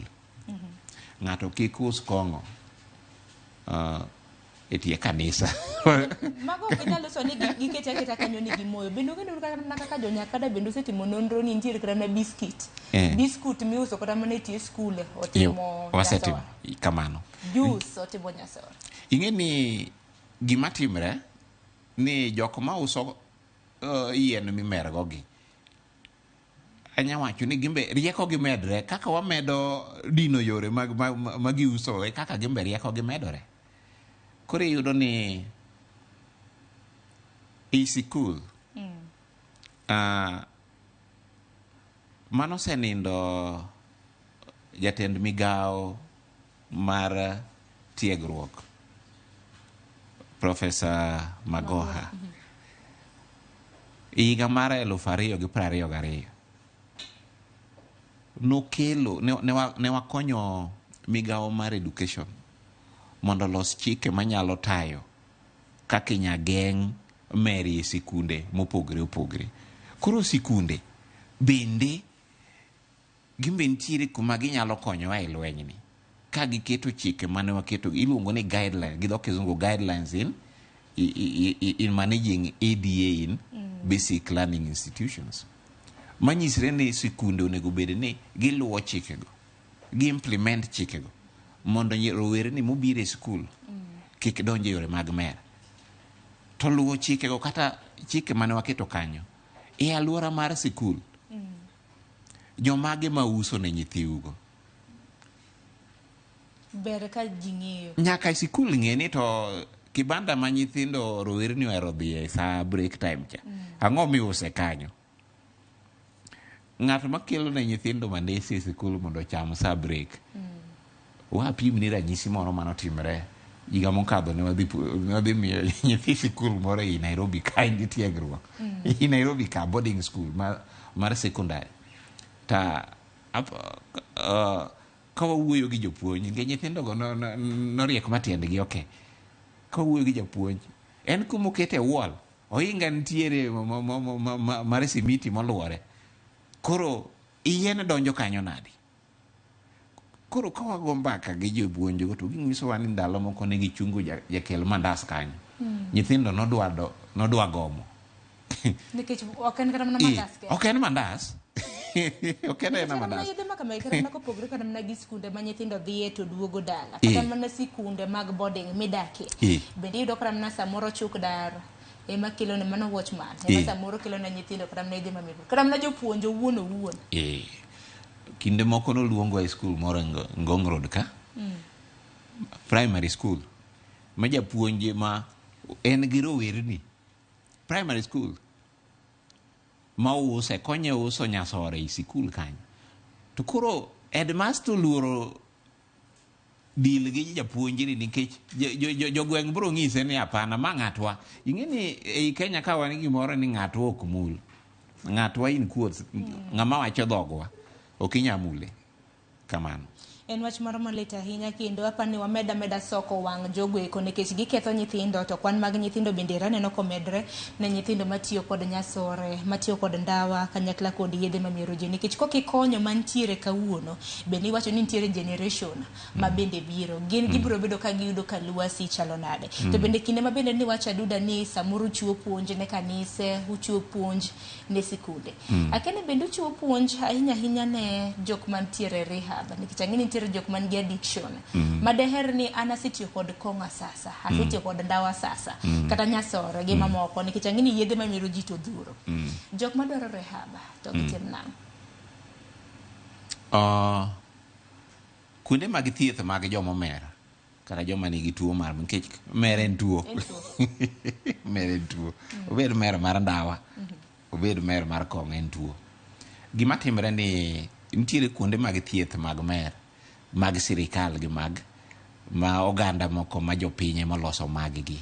ng'ato kik us kongo e tie kanisa. Mago inyalo so ni gikete aketa kanyo ni gimoyo. Bendo kendo kaka jonyakada bendo setimo nonro ni nitiere kata na biskit. Biskut miuso kata mana e tie skule otimo wasetimo kamano. Juice otimo nyasore. Ing'e ni gima timre ni jok ma uso yien mimergo gi, anya wacho ni gimbe rieko gi medre kaka wamedo dino yore mag giuso e kaka gimbe rieko gi medore. Kore yudo ni e sikul mano senindo jatend migao mar tiegruok Profesa Magoha higa mar 2022 nokelo ne wakonyo migao mar education mondo los chike manyalo tayo kaka inyageng' meri e sikunde mopogre opogre. Koro sikunde bende gimbe nitiere kuma ginyalo konyowa e lwenyni ka giketo chike mane waketo, iluongo ni guidelines, gi dho kizungu guidelines in managing ADA in basic learning institutions. Manyisre ni sikunde onego bed ni giluwo chikego, gi implement chikego mondo rowere ni mobire skul kik donje yore mag mer, to luwo chikego kata chike mane waketo kanyo e alwora mar sikul. Jomage ma uso ne nyithiugo ber ka jing'iyo nyaka sikul ng'eni to kibanda ma nyithindo rowere ni ohero dhie sa break time cha ang'o miuse kanyo. Ng'at makelo ne nyithindo mandesi e sikul mondo cham sa break wapim ni ranyisi moro manotimre higa mokadho ne wadhi miyo nyithi sikul moro i Nairobi kaendi tiegruok i Nairobi ka boarding school mar secondary ta ka wawuoyo gi jopuonj nikech nyithindogo noriek matiendgi oke. Ka wawuoyo gi japuonj en kumokete wall ohinga nitiere mar simiti moluore, koro yien donjo kanyo nadi. Koro ka wago mbaka gi jopuonjgo to ging'isowa ni ndalo moko ne gichungo jakel mandas kanyo, nyithindo nodwa gomo nikech ok en kata mana mandas ke ok en mandas ok en mandas. Yedhe ma kama kata kopogre kata mana gi skunde ma nyithindo dhiye to duogo dala kata mana sikunde mag boarding midake bende yudo kata mana samoro chuk dar ema kelo ne mano watchman ema samoro kelo ne nyithindo kata mana yedhe mamigo kata mana jopuonj owuon kinde moko noluongo e skul moro Ngong Road ka primary school ma japuonje ma en gi rowerni primary school ma use konye uso nyasore e sikul kanyo, to koro headmaster luoro dil gi japuonjri nikech jogweng' bro ng'ise ni hapana ma ng'atwa. Ing'e ni ei Kenya ka wan gimoro ni ng'atwa ok mul, ng'atwa in quotes, ng'ama wacho dhogwa ok inyamule kamano. En wach moro malit ahinya kendo apani wameda soko wang' jogo eko nikech giketho nyithindo to kwan mag nyithindo bende raneno komedre ne nyithindo matiyo kod nyasore, matiyo kod ndawa kanyakla kod yedhe mamiero ji nikech kokikonyo mantiere kawuono bende iwacho ni nitiere generation ma bende biro gin gibiro bedo ka giyudo ka lwasi chalo nade. To bende kinde ma bende ni wacho aduda ni samoro chiwo puonj ne kanise, uchiwo puonj ne sikunde. Akene bende uchiwo puonj ahinya ne jok mantiere rehab nikech ang'eni nitiere jok man gi addiction madeher ni anasetiyo kod konga sasa, asetiyo kod ndawa sasa kata nyasore gi mamoko nikech ang'eni yedhe mamiro ji to dhuro. Jok madwaro rehab to gitim nang'o? kuonde mag thieth mag joma mer kata joma nigi tuo mar nikech mer en tuo mer en tuo obed mer mar ndawa obed mer mar kong' en tuo. Gima timre ni nitiere kuonde mag thieth mag mer mag sirikal gi ma oganda moko ma jopinye moloso mag-gi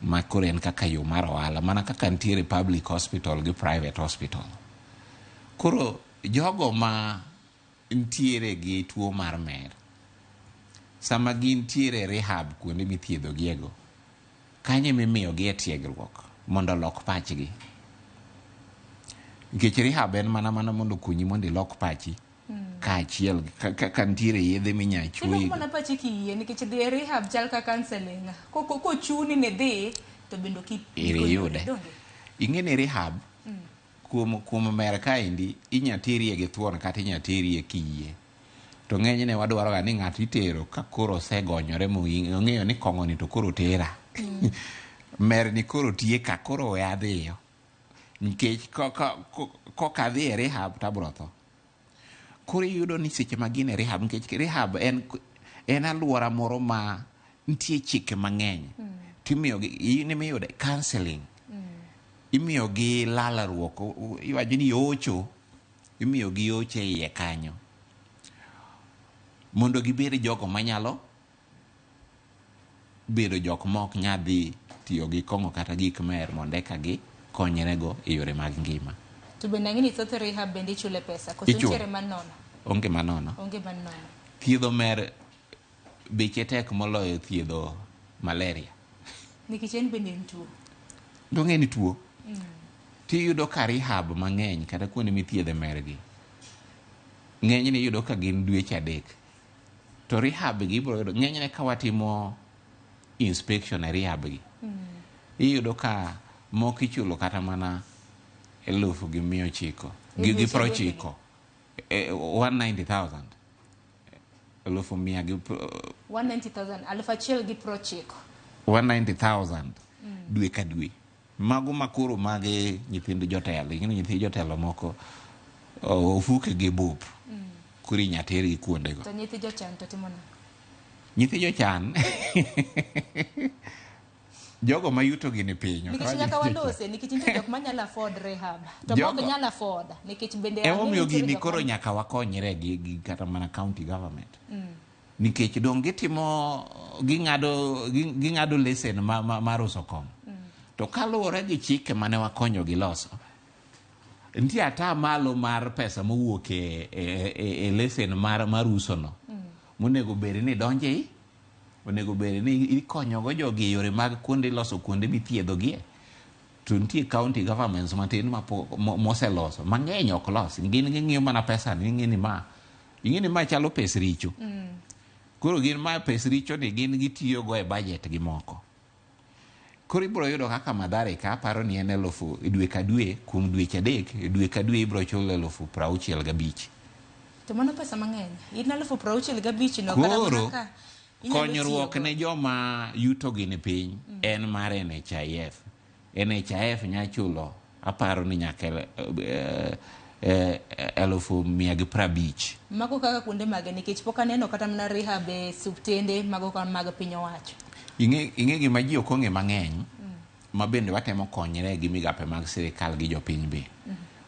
ma koro en kaka yo mar ohala mana kaka nitiere public hospital gi private hospital. Koro jogo ma ntiere gi tuo mar mer sama gintiere rehab kuonde mithiedho giego kanye mimiyo gi tiegruok mondo lok pachgi nikech rehab en mana mondo kunyi mondo ilok pachi kaachiel ka ntiere yedhe minya chuoyi mana pachi kiyie nikech dhi rehab chal ka counseling ko chuni ne dhi to bendo yude ing'eni rehab kuom mer kaendi inya terie gi thuon kata inya terie kiyie to ng'enyne wadwaro ga ni ng'ato itero ka koro osegonyore ong'eyo ni kong'o ni to koro tera mer ni koro tieka koro we adhiyo nikech koka dhi e rehab tabrotho. Koro iyudo ni seche ma gin e rehab nikech rehab en alwora moro ma nitie chike mang'eny timiyo imiyude counseling imiyo gi lalruok iwacho ni ocho imiyo gi oche iye kanyo mondo gibed jogo manyalo bedo jok mok nyadhi tiyo gi kong'o kata gik mer mondo eka gi konyrego e yore mag ngima. To bende ng'ini thoth rehab bende ichule pesa koso nitiere manono? Onge manono. Thiedho mer beche tek moloyo thiedho malaria nikech en bende en tuo. Dong' en tuo tiyudo ka rehab mang'eny kata kuonde mithiedhe mergi ng'enyne iyudo ka gin dweche 3 to rehab gi ibro yudo ng'enyne ka watimo inspection e rehab gi iyudo ka moko ichulo kata mana 1,900 gi 90,000 190,000 190,000 dwe ka dwe mago makoro mag nyithind jotelo ing'eni nyithind jotelo moko ofuke gi bup kuri nyateri kuondego to nyithi jochan to timo na nyithi jochan jogo ma yuto gi ni piny nikech nyaka walose nikech nitie jok ma nyalo afford rehab to mok nyalo afford nikech bende omiyo gini koro nyaka wakonyre gi kata mana county government nikech dong gitimo ging'ado lesen mar uso kong'o to kaluwore gi chike mane wakonyo gi loso nitie ata malo mar pesa mowuok e lesen mar uso no monego bed ni donje onego bed ni ikonyogo jogi e yore mag kuonde loso kuonde mithiedho gie to nitie county governments matin moseloso mang'eny ok los gin ging'iyo mana pesa ni ing'eni ma chalo pes richo koro gin ma pes richo ni gin gitiyogo e budget gi moko koro ibro yudo kaka Mathare ka aparo ni en 1,000 dwe ka dwe kuom dweche 3 dwe ka dwe ibro chulo 65,000 to mano pesa mang'eny in 65,000 no koro konyruok ne joma yuto gi ni piny en mar NHIF nya chulo aparo ni nyaka 150,000 mago kaka kuonde mage nikech pok aneno kata mana rehab e subtende mago kan mag piny owacho. Ing'e gima ji ok ong'e mang'eny ma bende watemo konyre gi migape mag sirikal gi jopiny be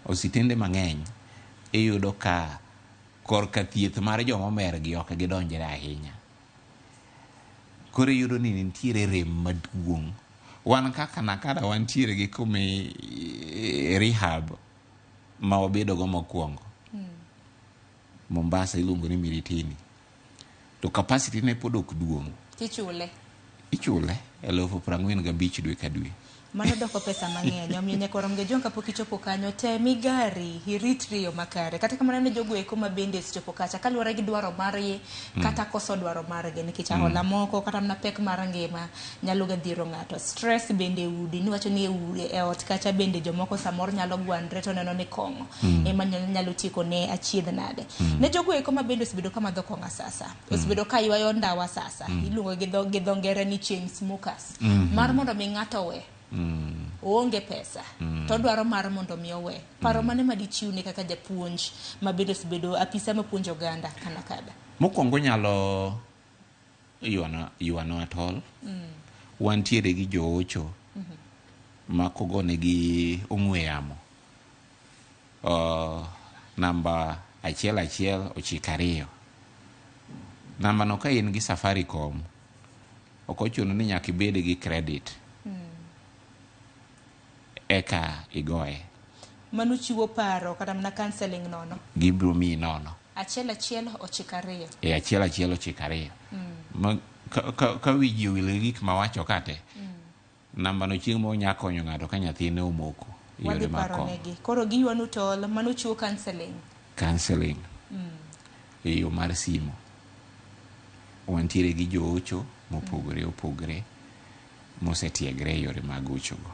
ositende mang'eny iyudo ka korka thieth mar joma omer gi ok gidonjre ahinya koro iyudo ni nitiere rem maduong' wan kaka Nakada wantiere gi kume rehab ma wabedogo mokwongo Mombasa iluongo ni Miritini to capacity ne pod ok duong' ichule 45,000 dwe ka dwe mano doko pesa mang'eny omiyo nyaka oromge jonka pok ichopo kanyo temi gari iritri yo makare kata kamano ne jogo eko ma bende chopo kacha kaluwore gi dwaro margi kata koso dwaro margi nikech ahola moko kata mana pek mar ngima nyalo ga dhiro ng'ato stress bende udi niwacho ni e ot kacha bende jomoko samoro nyalo gwandre to neno ni kong'o ema nyalo tieko ne achiedh nade ne jogo eko ma bende osebedo kama dho kong'a sasa osebedo ka ywayo ndawa sasa iluongo gi dho ngere ni chain smokers mar mondo mi ng'ato we oonge pesa to dwaro mar mondo mi owe. Paro mane ma dichiwne kaka japuonj ma bende osebedo apisa ma puonjo oganda kana kada? Mokwongo nyalo yuano atol. Wantiere gi joocho ma kogone gi ong'we yamo. Namba 1192. Namba no ka in gi Safaricom ok ochuno ni nyaka ibed gi credit eka igoye. Manu chiwo paro kata mana counseling nono. Gibro mi nono. 1192. 1192. Ka wiji owil gik mawacho kate. Namba no chieng' mo nya konyo ng'ato ka nyathine omoko. Wadhi paro negi. Koro giywanu tol manu chiwo counseling. Counseling. E yo mar simo. Wantiere gi joocho mopogore opogore mosetiegre yore mag uchogo.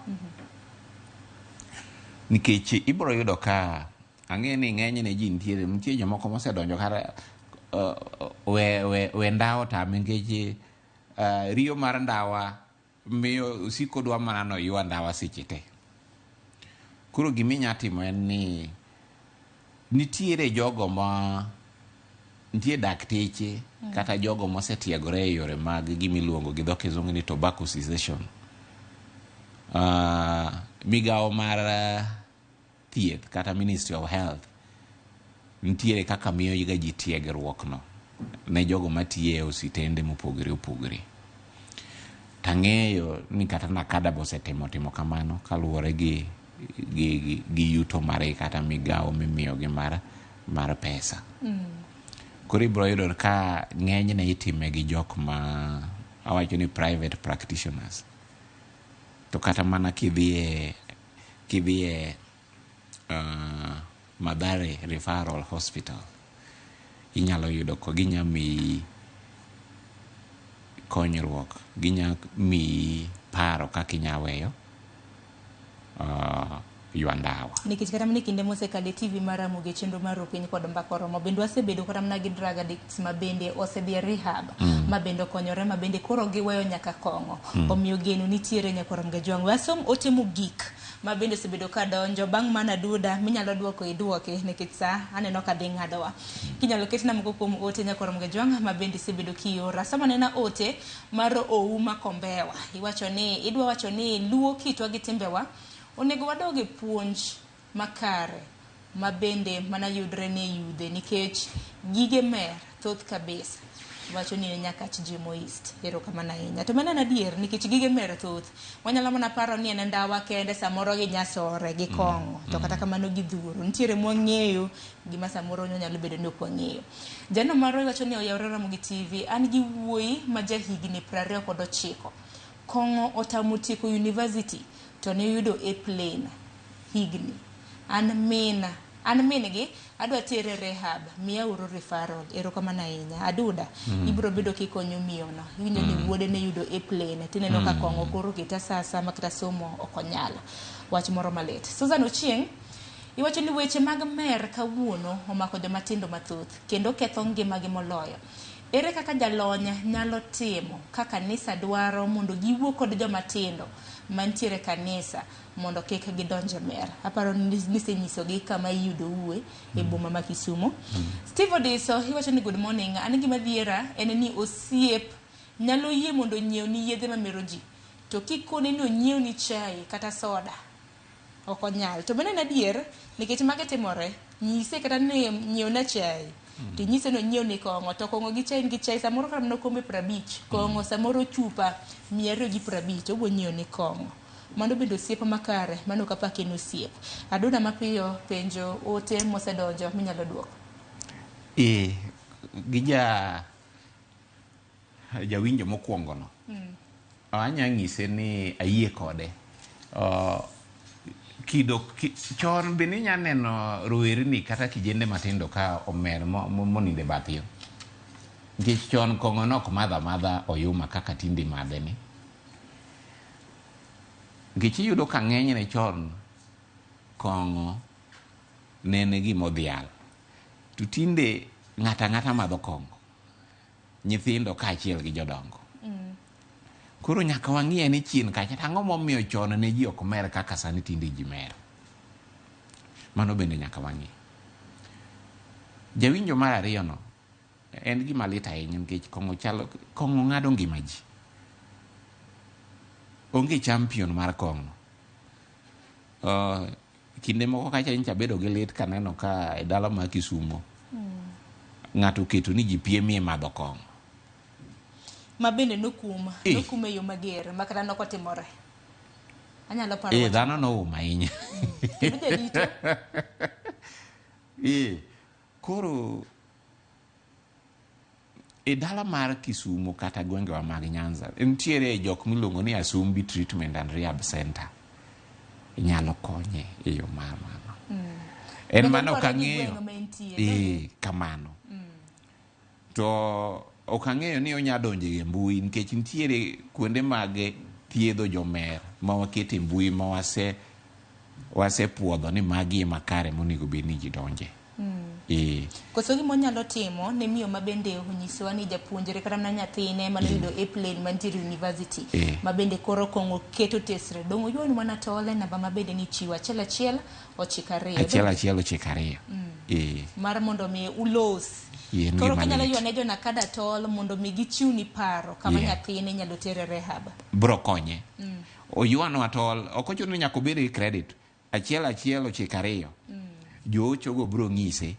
Nikech ibro yudo ka ang'e ni ng'eny ne ji nitie jomoko mosedonjo kata we ndawa tame nikech riyo mar ndawa miyo usiko dwa mana no ywa ndawa seche te. Koro giminya timo en ni nitiere jogo ma nitie dakteche kata jogo mosetiegore e yore mag gimiluongo gi dho kizungu ni tobacco cessation. Migawo mar thieth kata Ministry of Health nitiere kaka miyo yiga ji tiegruok no ne jogo matiye ositende mopogore opogore. Tang'eyo ni kata Nakada bosetimo kamano kaluwore gi yuto mare kata migawo mimiyo gi mar pesa. Koro ibro yudo ka ng'eny ne itime gi jok ma awacho ni private practitioners. To kata mana kidhie Mathare Referral Hospital inyalo yudo ko ginya mi konyruok, ginya mi paro kaka inyaweyo yuandawa. Nikech kata mne kinde mosekale TV mar Ramogi chenro mar Piny kod Mbaka Romo bende wasebedo kata mna gi drug addicts ma bende osedhi rehab ma bende okonyore ma bende koro giweyo nyaka kong'o. Omiyo geno nitiere Nyakwar Gajwang'. Wasom ote mogik ma bende osebedo ka donjo bang' mana duda minyalo duoko iduoke nikech sa aneno ka dhi ng'adowa. Kinyalo ketna moko kuom ote Nyakwar Gajwang' ma bende osebedo kiora. Sama nena ote mar Ouma Kombewa. Iwacho ni idwa wacho ni luo kitwa gi timbewa onego wadoge puonj makare ma bende mana yudre ne yudhe nikech gige mer thoth kabisa wacho ni nyaka Jimo East. Erokamano ahinya. To mana adier nikech gige mer thoth wanyalo mana paro ni en ndawa kende samoro gi nyasore gi kong'o to kata kamano gi dhuro nitiere mwang'eyo gima samoro nyalo bedo ni ok wang'eyo. Jano maro wacho ni oyawre Ramogi TV an gi wuoyi ma jahigni 29 kong'o otamo tieko university to ne yudo A-plane higni. An min gi adwa tere rehab miya uro referral. Erokamano ahinya. Aduda ibro bedo kikonyo miyo no. Winjo ni wuode ne yudo A-plane tineno ka kong'o koro kita sasa makata somo okonyalo. Wach moro malet. Susan Ochieng iwacho ni weche mag mer kawuono omako joma tindo mathoth kendo ketho ngimagi moloyo. Ere kaka jalony nyalo timo kaka kanisa dwaro mondo giwuo kod joma tindo mantiere kanisa mondo kik gidonje mer. Aparo nisenyiso gi kama iyudo uwe e boma ma Kisumo. Steve Odiso iwacho ni good morning. An gima dhiera en ni osiep nyalo yie mondo nyiew ni yedhe mamero ji to kikone ni onyiew ni chai kata soda okonyal. To bende adier nikech mage timore nyise kata ni nyiew na chai to nyise no nyiew ni kong'o to kong'o gi chai samoro kata no kombe 50 kong'o samoro chupa 250 obo nyiew ni kong'o. Mano bendo osiep makare mano kapake no osiep. Aduna mapiyo penjo ote mosedonjo minyalo duoko. Gija jawinjo mokwongo no. Anya ng'ise ni ayie kode. Chon bende nya neno rowerni kata kijende matindo ka omer moninde bathio. Nikech chon kong'o nok madha oyuma kaka tindi madhe ni. Nikech iyudo ka ng'eny ne chon kong'o nene gimodhial. To tinde ng'ata madho kong'o. Nyithindo kaachiel gi jodongo. Koro nyaka wang'iye ni chien kacha ang'o momiyo chon ne ji ok mer kaka sani tinde ji mer. Mano bende nyaka wang'i. Jawinjo mar ariyo no en gima lit ahinya nikech kong'o ng'ado ngima ji. Onge champion mar kong'o. Kinde moko kacha ncha bedo gi lit kaneno ka e dala ma Kisumo ng'ato keto ni ji piemie madho kong'o. Ma bende nokume yo mager makata nokotimore. Anyalo paro. Dhano nouma ahinya. Koro e dala mar Kisumo kata gwengewa mag Nyanza nitiere jok miluongo ni Asumbi Treatment and Rehab Center. Inyalo konye e yo mar mano. En mano ok ang'eyo. Kamano. To ok ang'eyo ni onya donjo e mbui nikech nitiere kuonde mag thiedho jomer ma wakete mbui ma wase puodho ni magi makare monego bed ni ji donje. Koso gima onyalo timo ne miyo ma bende onyisowa ni japuonjre kata mana nyathine manoyudo A-plane mantiere university ma bende koro kong'o keto tesre dong' oyuani mana tole namba ma bende ni chiwo 1 1 9 mar mondo mi ulos. Koro kanyalo yuane jo nakada tol mondo mi gichiwni paro kama nyathine nyalo tere rehab. Bro konye. Oyuano atol ok ochuno ni nyaka obed gi credit. 1 1 9 2. Jochogo bro ng'ise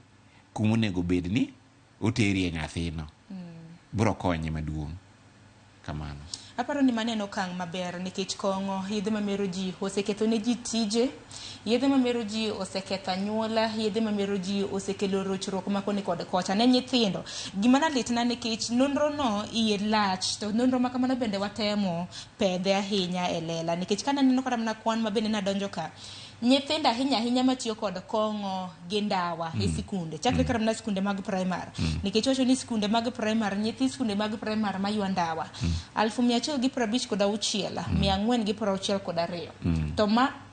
kuma onego bed ni oterie nyathino. Bro konye maduong'. Kamano. Aparo ni maneno kang' maber nikech kong'o yedhe mamero ji oseketho ne ji tije, yedhe mamero ji oseketho anyuola, yedhe mamero ji osekelo rochruok makoni kod kocha ne nyithindo. Gima nalitna nikech nonro no iye lach to nonro ma kamano bende watemo pedhe ahinya e lela nikech kana neno kata mana kwan ma bende nadonjo ka. Nyithindo ahinya matiyo kod kong'o gi ndawa e sikunde chakre kata mana sikunde mag primary nikech wacho ni sikunde mag primary nyithi sikunde mag primary maywa ndawa 156 462 to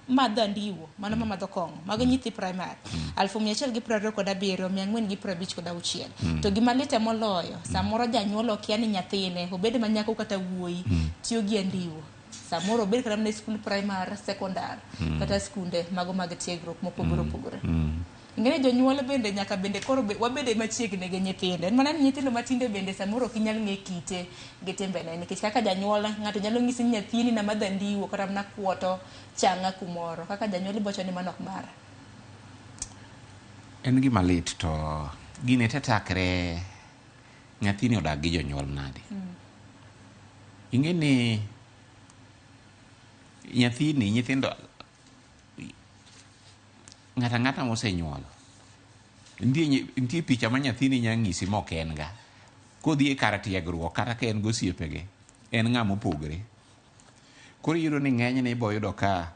madho ndiwo mano ma madho kong'o mag nyithi primary 127 456 to gima lite moloyo samoro janyuol okia ni nyathine obed manyako kata wuoyi tiyo gi ndiwo samoro obed kata mana skul primary secondary kata skunde mago mag tiegruok mopogore. Ingene jonyuol bende nyaka bende koro wabede machiegni gi nyithinde. En mana ni nyithindo matinde bende samoro ok inyal ng'e kite gi timbene nikech kaka janyuol ng'ato nyalo ng'isi ni nyathini na madho ndiwo kata mana kuoto chang'a kumoro kaka janyuol bocho ni manok mara. En gima lit to gine tetakre nyathini odag gi jonyuol nade. Ingene nyithindo ng'ata mosenyuolo nitie picha ma nyathini nyang'isi mok en ga kodhi e kar tiegruok kata ka en gosiepege en ng'ama opogore. Koro yudo ni ng'enyne iboyudo ka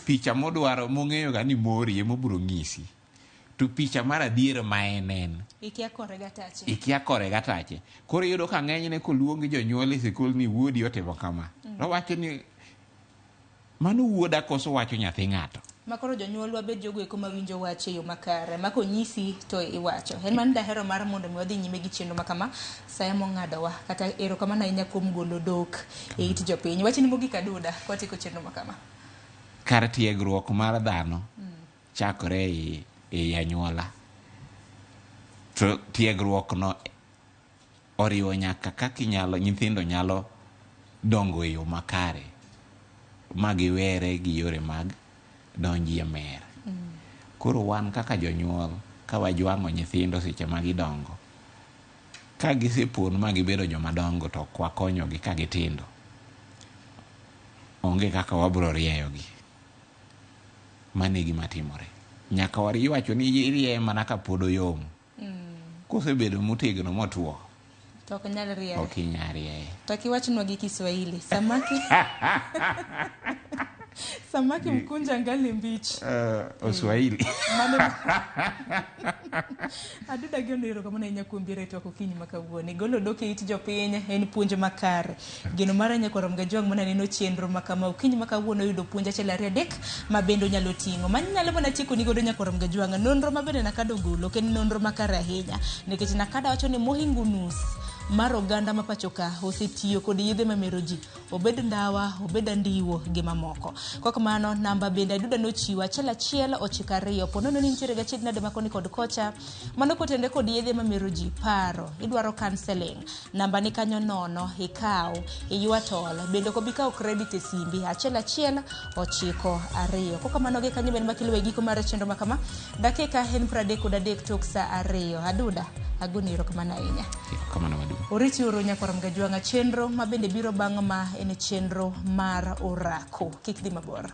picha modwaro mong'eyo ga ni mori emobiro ng'isi to picha mar adier ma en ikia kore gatache. Koro yudo ka ng'enyne koluongi jonyuol e sikul ni wuodi otimo kama wacho ni mano wuoda koso wacho nyathi ng'ato. Makoro jonyuol wabed jogo eko mawinjo wach e yo makare makonyisi to iwacho. En man dahero mar mondo mi wadhi nyime gi chenro makama saya mong'adowa kata erokamano ahinya kuom golo dok e it jopiny. Wachni mogik aduda kwatieko chenro makama. Kar tiegruok mar dhano chakore e anyuola. To tiegruok no oriwo nyaka kaka nyithindo nyalo dongo e yo makare magiwere gi yore mag donjie mer. Koro wan kaka jonyuol ka wajwang'o nyithindo seche ma gidongo ka gisepon ma gibedo joma dongo to kwakonyogi ka gitindo onge kaka wabro rieyogi. Mano e gima timore. Nyaka wariwacho ni irie mana ka pod oyom. Kosebedo motegno motuo to ok nyal rieye. Ok inyal rieye. To kiwachnwa gi Kiswahili samaki mkunja ngali mbich. Oswahili. Aduda gino ero kama nanya kumbire to kokinyi makawuone. Golo doke it jopiny en puonj makare. Gino mara nyakoro mgajwang mana neno chenro makama okinyi makawuone yudo puonj achiel ariyo adek mabendo nyalo ting'o. Manyalo mana tieko ni godo nyakoro mgajwang nonro mabende nakado golo ken nonro makare ahinya nikech nakada wacho ni mohingo nus mar oganda ma pachoka osetiyo kod yedhe mamero ji, obed ndawa, obed andiwo gi mamoko. Kok mano namba bende Aduda nochiwa 112 ponono ni nitiere gachied nade makoni kod kocha mano kotende kod yedhe mamero ji paro idwaro counseling. Namba ni kanyo nono ikaw iyuatol bende ko bikaw credit e simbi 119 Kok mano ge kanyo ben makilo e giko mar chenro makama dakika en 33 tok saa 2. Aduda agoni erokamano ahinya. Kamano maduong'. Oriti oro nyakora mgajwanga chenro ma bende biro bang' ma en chenro mar orako. Kik dhi mabor.